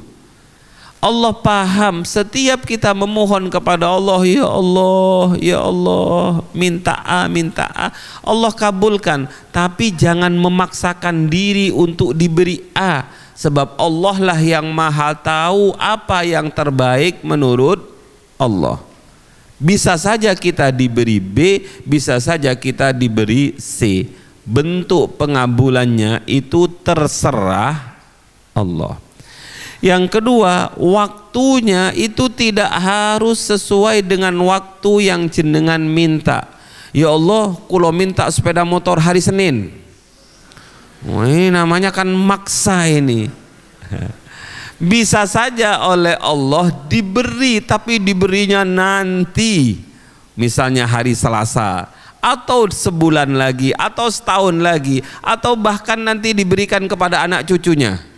Allah paham setiap kita memohon kepada Allah, ya Allah, ya Allah, minta A, minta A, Allah kabulkan. Tapi jangan memaksakan diri untuk diberi A, sebab Allah lah yang maha tahu apa yang terbaik menurut Allah. Bisa saja kita diberi B, bisa saja kita diberi C. Bentuk pengabulannya itu terserah Allah. Yang kedua, waktunya itu tidak harus sesuai dengan waktu yang jenengan minta. Ya Allah, kulo minta sepeda motor hari Senin. Ini namanya kan maksa ini. Bisa saja oleh Allah diberi, tapi diberinya nanti. Misalnya hari Selasa, atau sebulan lagi, atau setahun lagi, atau bahkan nanti diberikan kepada anak cucunya.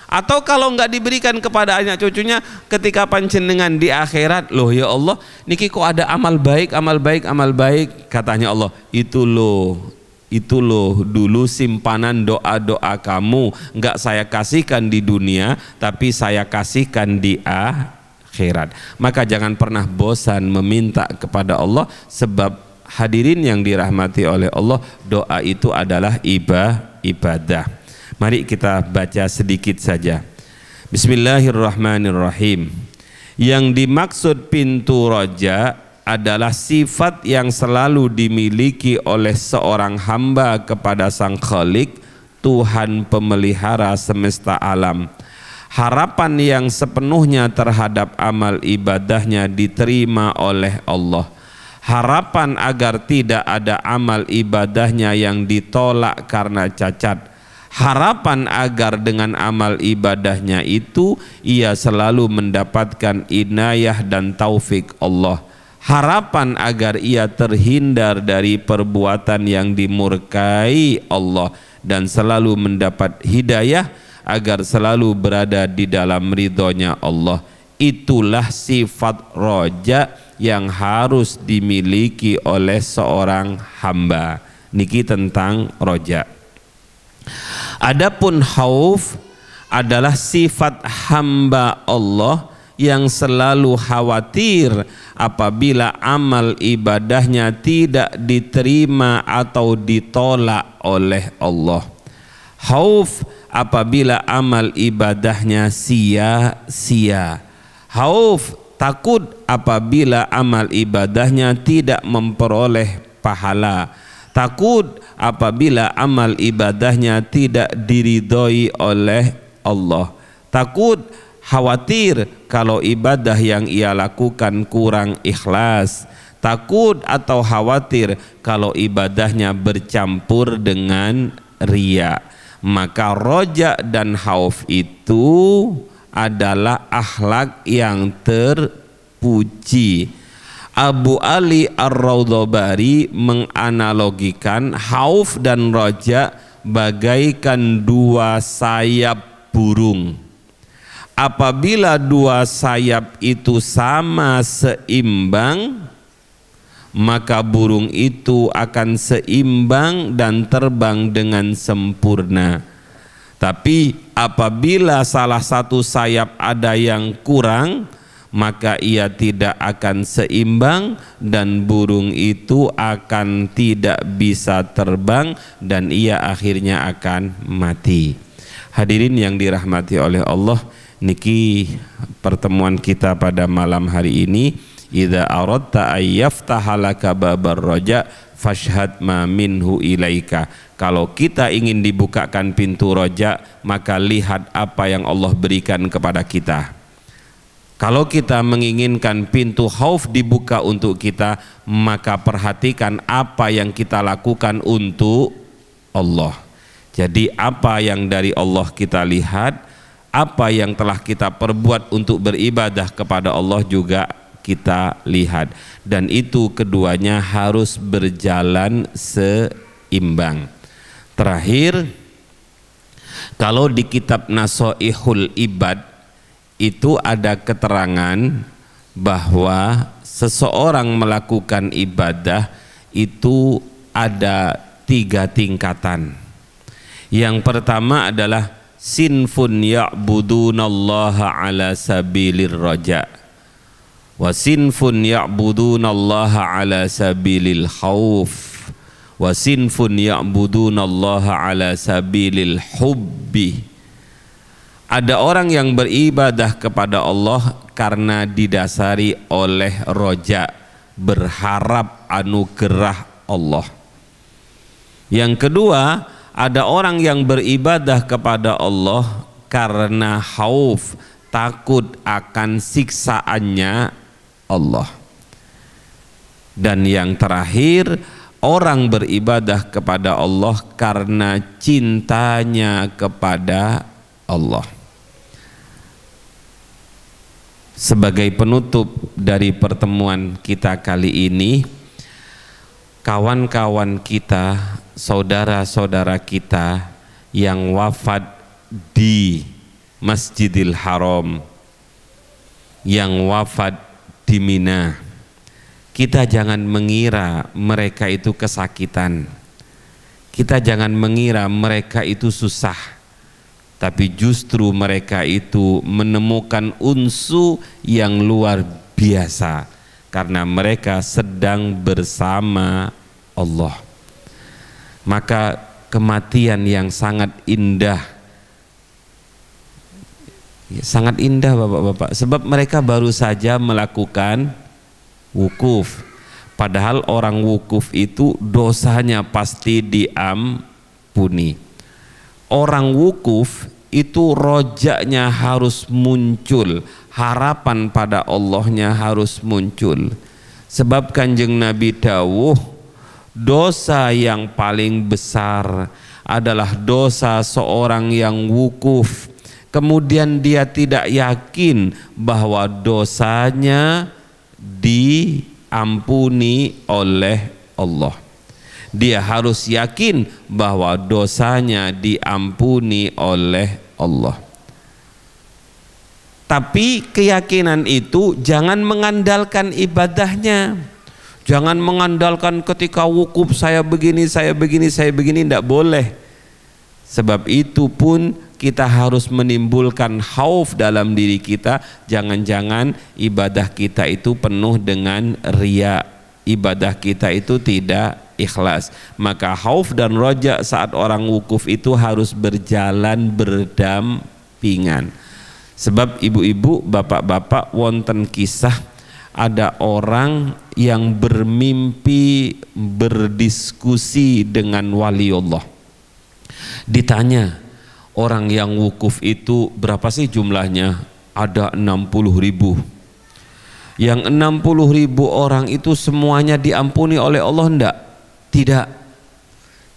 Atau kalau nggak diberikan kepada anak cucunya ketika panjenengan di akhirat, loh ya Allah, niki kok ada amal baik, amal baik, amal baik, katanya Allah, itu loh dulu simpanan doa-doa kamu, nggak saya kasihkan di dunia, tapi saya kasihkan di akhirat. Maka jangan pernah bosan meminta kepada Allah, sebab hadirin yang dirahmati oleh Allah, doa itu adalah ibadah. Mari kita baca sedikit saja. Bismillahirrahmanirrahim. Yang dimaksud pintu roja adalah sifat yang selalu dimiliki oleh seorang hamba kepada Sang Khalik, Tuhan pemelihara semesta alam. Harapan yang sepenuhnya terhadap amal ibadahnya diterima oleh Allah. Harapan agar tidak ada amal ibadahnya yang ditolak karena cacat. Harapan agar dengan amal ibadahnya itu ia selalu mendapatkan inayah dan taufik Allah. Harapan agar ia terhindar dari perbuatan yang dimurkai Allah dan selalu mendapat hidayah agar selalu berada di dalam ridhonya Allah. Itulah sifat roja yang harus dimiliki oleh seorang hamba. Niki tentang roja. Adapun khauf adalah sifat hamba Allah yang selalu khawatir apabila amal ibadahnya tidak diterima atau ditolak oleh Allah. Khauf apabila amal ibadahnya sia-sia. Khauf takut apabila amal ibadahnya tidak memperoleh pahala. Takut apabila amal ibadahnya tidak diridhoi oleh Allah. Takut, khawatir kalau ibadah yang ia lakukan kurang ikhlas. Takut atau khawatir kalau ibadahnya bercampur dengan riya. Maka roja dan khauf itu adalah akhlak yang terpuji. Abu Ali Ar-Raudhabari menganalogikan khauf dan roja bagaikan dua sayap burung. Apabila dua sayap itu sama seimbang, maka burung itu akan seimbang dan terbang dengan sempurna. Tapi apabila salah satu sayap ada yang kurang, maka ia tidak akan seimbang dan burung itu akan tidak bisa terbang dan ia akhirnya akan mati. Hadirin yang dirahmati oleh Allah, niki pertemuan kita pada malam hari ini. Idza aradta ayyaftaha laka babar roja fashhad ma minhu ilaika. Kalau kita ingin dibukakan pintu roja, maka lihat apa yang Allah berikan kepada kita. Kalau kita menginginkan pintu khauf dibuka untuk kita, maka perhatikan apa yang kita lakukan untuk Allah. Jadi apa yang dari Allah kita lihat, apa yang telah kita perbuat untuk beribadah kepada Allah juga kita lihat. Dan itu keduanya harus berjalan seimbang. Terakhir, kalau di kitab Nasoihul Ibad itu ada keterangan bahwa seseorang melakukan ibadah itu ada 3 tingkatan. Yang pertama adalah sinfun ya'budunallaha ala sabilir raja wa sinfun ya'budunallaha ala sabilil khauf wa sinfun ya'budunallaha ala sabilil hubbi. Ada orang yang beribadah kepada Allah karena didasari oleh roja, berharap anugerah Allah. Yang kedua, ada orang yang beribadah kepada Allah karena khauf, takut akan siksaannya Allah. Dan yang terakhir, orang beribadah kepada Allah karena cintanya kepada Allah. Sebagai penutup dari pertemuan kita kali ini, kawan-kawan kita, saudara-saudara kita yang wafat di Masjidil Haram, yang wafat di Mina, kita jangan mengira mereka itu kesakitan, kita jangan mengira mereka itu susah, tapi justru mereka itu menemukan unsu yang luar biasa karena mereka sedang bersama Allah. Maka kematian yang sangat indah, sangat indah bapak-bapak, sebab mereka baru saja melakukan wukuf. Padahal orang wukuf itu dosanya pasti diampuni. Orang wukuf itu rojaknya harus muncul, harapan pada Allahnya harus muncul. Sebab Kanjeng Nabi dawuh, dosa yang paling besar adalah dosa seorang yang wukuf kemudian dia tidak yakin bahwa dosanya diampuni oleh Allah. Dia harus yakin bahwa dosanya diampuni oleh Allah. Tapi keyakinan itu jangan mengandalkan ibadahnya. Jangan mengandalkan ketika wukuf saya begini, tidak boleh. Sebab itu pun kita harus menimbulkan khauf dalam diri kita. Jangan-jangan ibadah kita itu penuh dengan riya, ibadah kita itu tidak ikhlas. Maka khauf dan roja saat orang wukuf itu harus berjalan berdampingan. Sebab ibu-ibu, bapak-bapak, wonten kisah ada orang yang bermimpi berdiskusi dengan wali Allah. Ditanya, orang yang wukuf itu berapa sih jumlahnya? Ada 60.000. Yang 60.000 orang itu semuanya diampuni oleh Allah enggak? Tidak,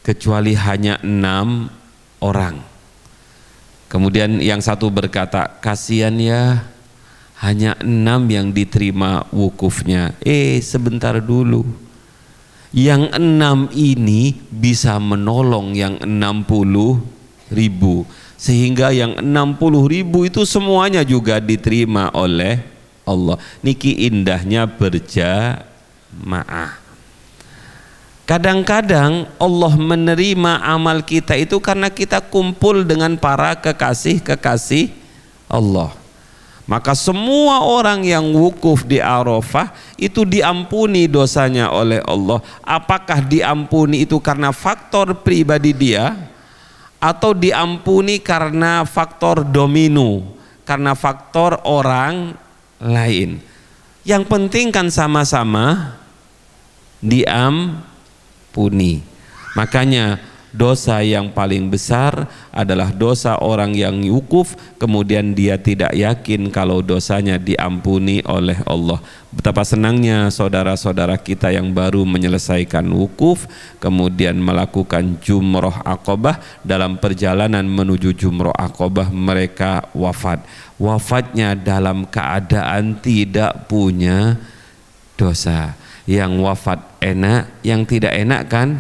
kecuali hanya 6 orang. Kemudian yang satu berkata, kasihan ya, hanya 6 yang diterima wukufnya. Sebentar dulu, yang 6 ini bisa menolong yang 60.000, sehingga yang 60.000 itu semuanya juga diterima oleh Allah. Niki indahnya berjamaah. Kadang-kadang Allah menerima amal kita itu karena kita kumpul dengan para kekasih-kekasih Allah. Maka semua orang yang wukuf di Arafah itu diampuni dosanya oleh Allah. Apakah diampuni itu karena faktor pribadi dia, atau diampuni karena faktor domino, karena faktor orang lain? Yang penting kan sama-sama diampuni. Makanya dosa yang paling besar adalah dosa orang yang wukuf kemudian dia tidak yakin kalau dosanya diampuni oleh Allah. Betapa senangnya saudara-saudara kita yang baru menyelesaikan wukuf kemudian melakukan jumroh Aqobah. Dalam perjalanan menuju jumroh Aqobah mereka wafat. Wafatnya dalam keadaan tidak punya dosa. Yang wafat enak, yang tidak enak kan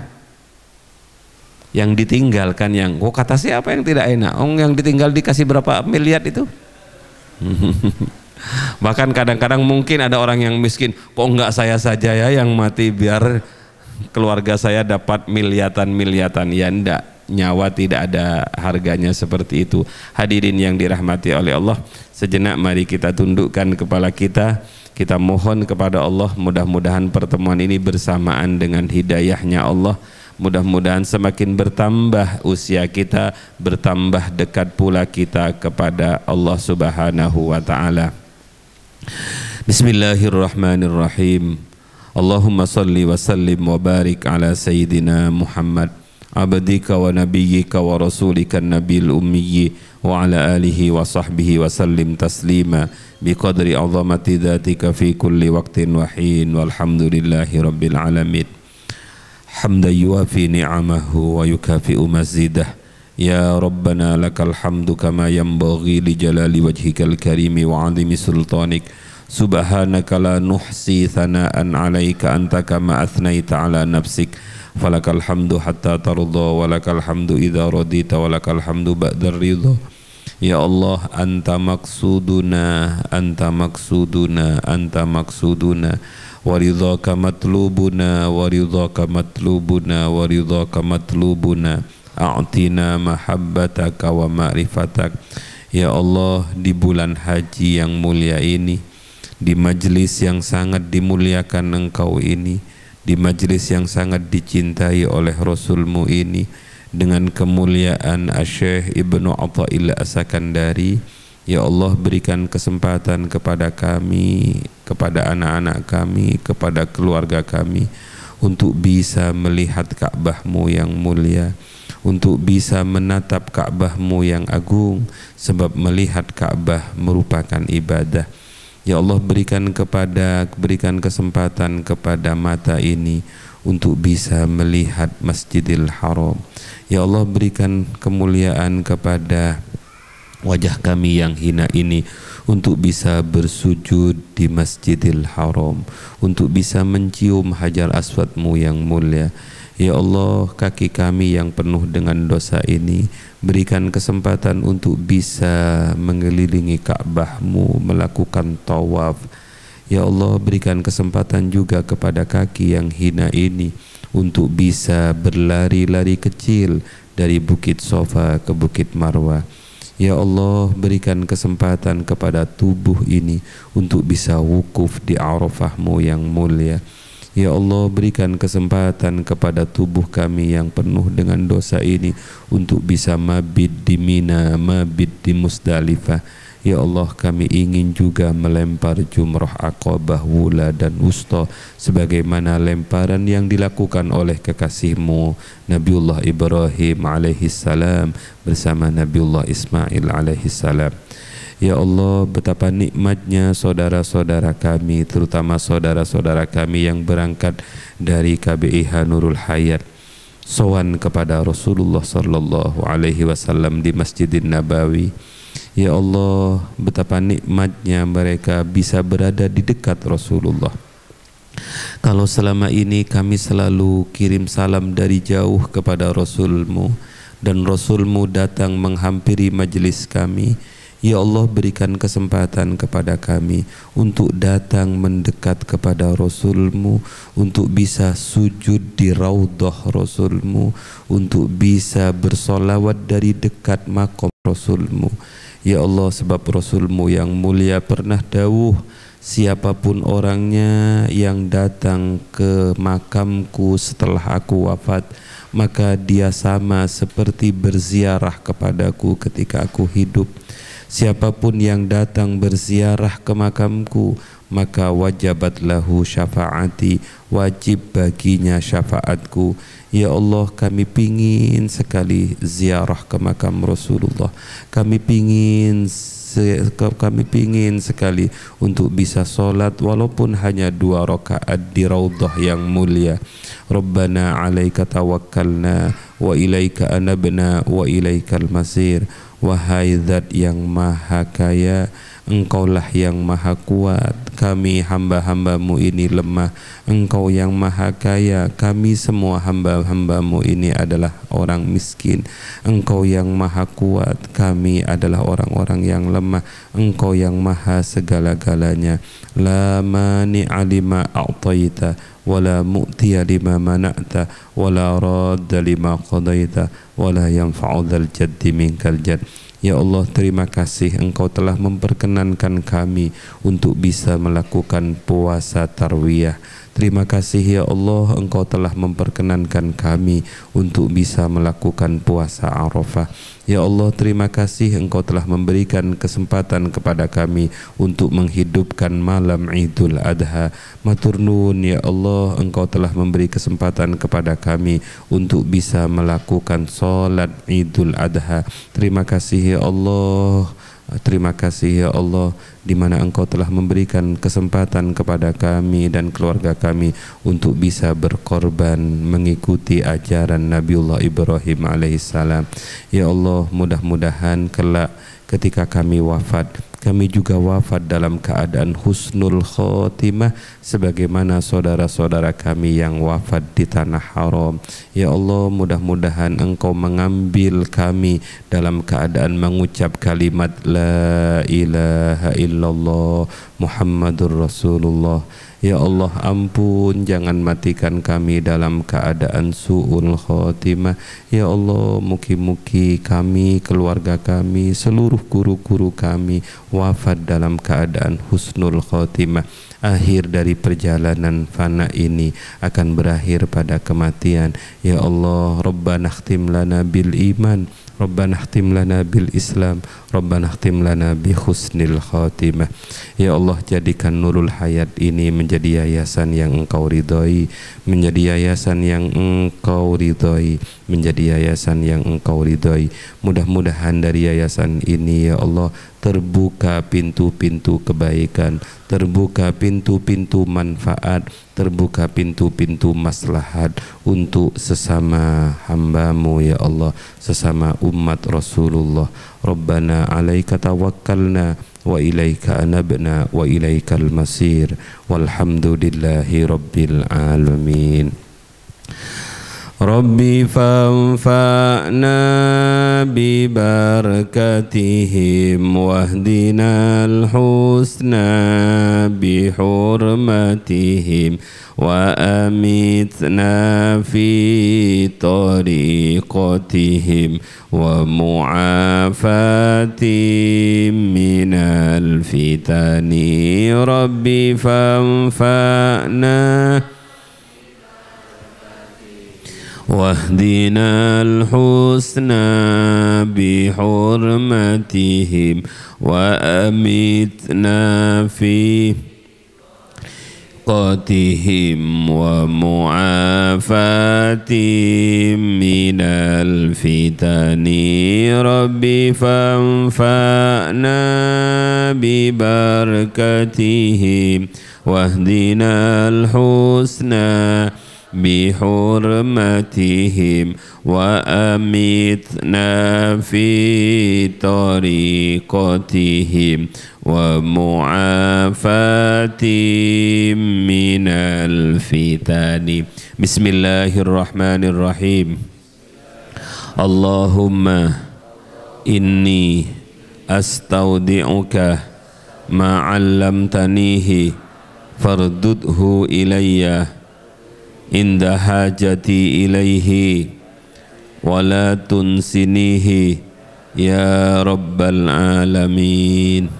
yang ditinggalkan. Yang kata siapa yang tidak enak? Yang ditinggal dikasih berapa miliar itu? Bahkan kadang-kadang mungkin ada orang yang miskin, kok enggak saya saja ya yang mati biar keluarga saya dapat miliatan. Ya enggak, nyawa tidak ada harganya seperti itu. Hadirin yang dirahmati oleh Allah, sejenak mari kita tundukkan kepala kita, kita mohon kepada Allah, mudah-mudahan pertemuan ini bersamaan dengan hidayahnya Allah. Mudah-mudahan semakin bertambah usia kita, bertambah dekat pula kita kepada Allah Subhanahu wa ta'ala. Bismillahirrahmanirrahim. Allahumma salli wa sallim wa barik ala Sayyidina Muhammad abdika wa nabiyyika wa rasulika nabil ummiyi wa ala alihi wa sahbihi wa sallim taslima biqadri azamati dhatika fi kulli waqtin wa hin walhamdulillahi rabbil alamin. Hamdan yuwafi ni'amahu wa yukafi'u mazidah. Ya Rabbana lakal hamdu kama yanbaghi li jalali wajhikal karimi wa 'azimi sultanik. Subhanaka la nuhsi thana'an 'alaika anta kama athnaita 'ala nafsik. Falakal hamdu hatta tarda wa lakal hamdu idza radita wa lakal hamdu ba'da ridha. Ya Allah, anta maksuduna, anta maksuduna, anta maksuduna. Waridhaka matlubuna, waridhaka matlubuna, waridhaka matlubuna. A'tina mahabbataka wa ma'rifatak. Ya Allah, di bulan haji yang mulia ini, di majlis yang sangat dimuliakan Engkau ini, di majlis yang sangat dicintai oleh Rasulmu ini, dengan kemuliaan Asy-Syaikh Ibnu Athaillah As-Sakandari, ya Allah, berikan kesempatan kepada kami, kepada anak-anak kami, kepada keluarga kami untuk bisa melihat Ka'bah-Mu yang mulia, untuk bisa menatap Ka'bah-Mu yang agung, sebab melihat Ka'bah merupakan ibadah. Ya Allah, berikan kesempatan kepada mata ini untuk bisa melihat Masjidil Haram. Ya Allah, berikan kemuliaan kepada wajah kami yang hina ini untuk bisa bersujud di Masjidil Haram, untuk bisa mencium Hajar Aswad-Mu yang mulia. Ya Allah, kaki kami yang penuh dengan dosa ini berikan kesempatan untuk bisa mengelilingi Ka'bah-Mu, melakukan tawaf. Ya Allah, berikan kesempatan juga kepada kaki yang hina ini untuk bisa berlari-lari kecil dari Bukit Sofa ke Bukit Marwah. Ya Allah, berikan kesempatan kepada tubuh ini untuk bisa wukuf di Arafah-Mu yang mulia. Ya Allah, berikan kesempatan kepada tubuh kami yang penuh dengan dosa ini untuk bisa mabit di Mina, mabit di Musdalifah. Ya Allah, kami ingin juga melempar jumrah Aqabah, Wula dan Wusta sebagaimana lemparan yang dilakukan oleh kekasih-Mu Nabiullah Ibrahim alaihissalam bersama Nabiullah Ismail alaihissalam. Ya Allah, betapa nikmatnya saudara-saudara kami, terutama saudara-saudara kami yang berangkat dari KBIH Nurul Hayat, sowan kepada Rasulullah sallallahu alaihi wasallam di Masjidin Nabawi. Ya Allah, betapa nikmatnya mereka bisa berada di dekat Rasulullah. Kalau selama ini kami selalu kirim salam dari jauh kepada Rasul-Mu, dan Rasul-Mu datang menghampiri majelis kami, ya Allah, berikan kesempatan kepada kami untuk datang mendekat kepada Rasul-Mu, untuk bisa sujud di raudhah Rasul-Mu, untuk bisa bersolawat dari dekat makom Rasul-Mu. Ya Allah, sebab Rasul-Mu yang mulia pernah dawuh, siapapun orangnya yang datang ke makamku setelah aku wafat, maka dia sama seperti berziarah kepadaku ketika aku hidup. Siapapun yang datang berziarah ke makamku, maka wajabat lahu syafaati, wajib baginya syafaatku. Ya Allah, kami pingin sekali ziarah ke makam Rasulullah. Kami pingin sekali untuk bisa sholat walaupun hanya 2 rakaat di raudhah yang mulia. Rabbana alaika tawakkalna wa ilaika anabna wa ilaikal masir. Wahai Zat yang Maha Kaya, Engkaulah yang Maha Kuat, kami hamba-hamba-Mu ini lemah. Engkau yang Maha Kaya, kami semua hamba-hamba-Mu ini adalah orang miskin. Engkau yang Maha Kuat, kami adalah orang-orang yang lemah. Engkau yang Maha segala-galanya. La mani'a lima a'taita ولا مؤتي لما منعت ولا راد لما قضيت ولا ينفع ذا الجد منك الجد. Ya Allah, terima kasih Engkau telah memperkenankan kami untuk bisa melakukan puasa tarwiyah. Terima kasih ya Allah, Engkau telah memperkenankan kami untuk bisa melakukan puasa Arafah. Ya Allah, terima kasih Engkau telah memberikan kesempatan kepada kami untuk menghidupkan malam Idul Adha. Matur nuwun ya Allah, Engkau telah memberi kesempatan kepada kami untuk bisa melakukan sholat Idul Adha. Terima kasih ya Allah. Terima kasih ya Allah, di mana Engkau telah memberikan kesempatan kepada kami dan keluarga kami untuk bisa berkorban mengikuti ajaran Nabiullah Ibrahim alaihissalam. Ya Allah, mudah-mudahan kelak ketika kami wafat, kami juga wafat dalam keadaan husnul khotimah sebagaimana saudara-saudara kami yang wafat di tanah haram. Ya Allah, mudah-mudahan Engkau mengambil kami dalam keadaan mengucap kalimat La ilaha illallah Muhammadur Rasulullah. Ya Allah, ampun, jangan matikan kami dalam keadaan su'ul khotimah. Ya Allah, mugi-mugi kami, keluarga kami, seluruh guru-guru kami wafat dalam keadaan husnul khotimah. Akhir dari perjalanan fana ini akan berakhir pada kematian. Ya Allah, Rabbana khtim lana bil iman, Rabbana khtim lana bil Islam, Rabbana khtim lana bi husnil khatimah. Ya Allah, jadikan Nurul Hayat ini menjadi yayasan yang Engkau ridhoi, menjadi yayasan yang Engkau ridhoi, menjadi yayasan yang Engkau ridhoi. Mudah-mudahan dari yayasan ini ya Allah terbuka pintu-pintu kebaikan, terbuka pintu-pintu manfaat, terbuka pintu-pintu maslahat untuk sesama hamba-Mu ya Allah, sesama umat Rasulullah. Rabbana alaika tawakkalna wa ilaika anabna wa ilaikal masir walhamdulillahi rabbil alamin. Rabbi fanfa'na bi barakatihim wahdinal husna bi hurmatihim wa amitna fi tariqatihim wa mu'afatim minal fitani. Rabbi fanfa'na واهدنا الحسنى بحرمتهم وأمتنا في قاتهم ومعافاتهم من الفتن. ربي فانفعنا ببركتهم واهدنا الحسنى بحرمتهم وأمتنا في طريقتهم ومعافاتهم من الفتن. بسم الله الرحمن الرحيم. اللهم إني أستودعك ما علمتنيه فاردده إلي inda hajati ilaihi wala tunsinihi ya rabbal alamin.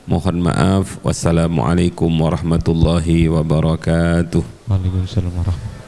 Mohon maaf. Wassalamualaikum warahmatullahi wabarakatuh. Waalaikumsalam warahmatullahi wabarakatuh.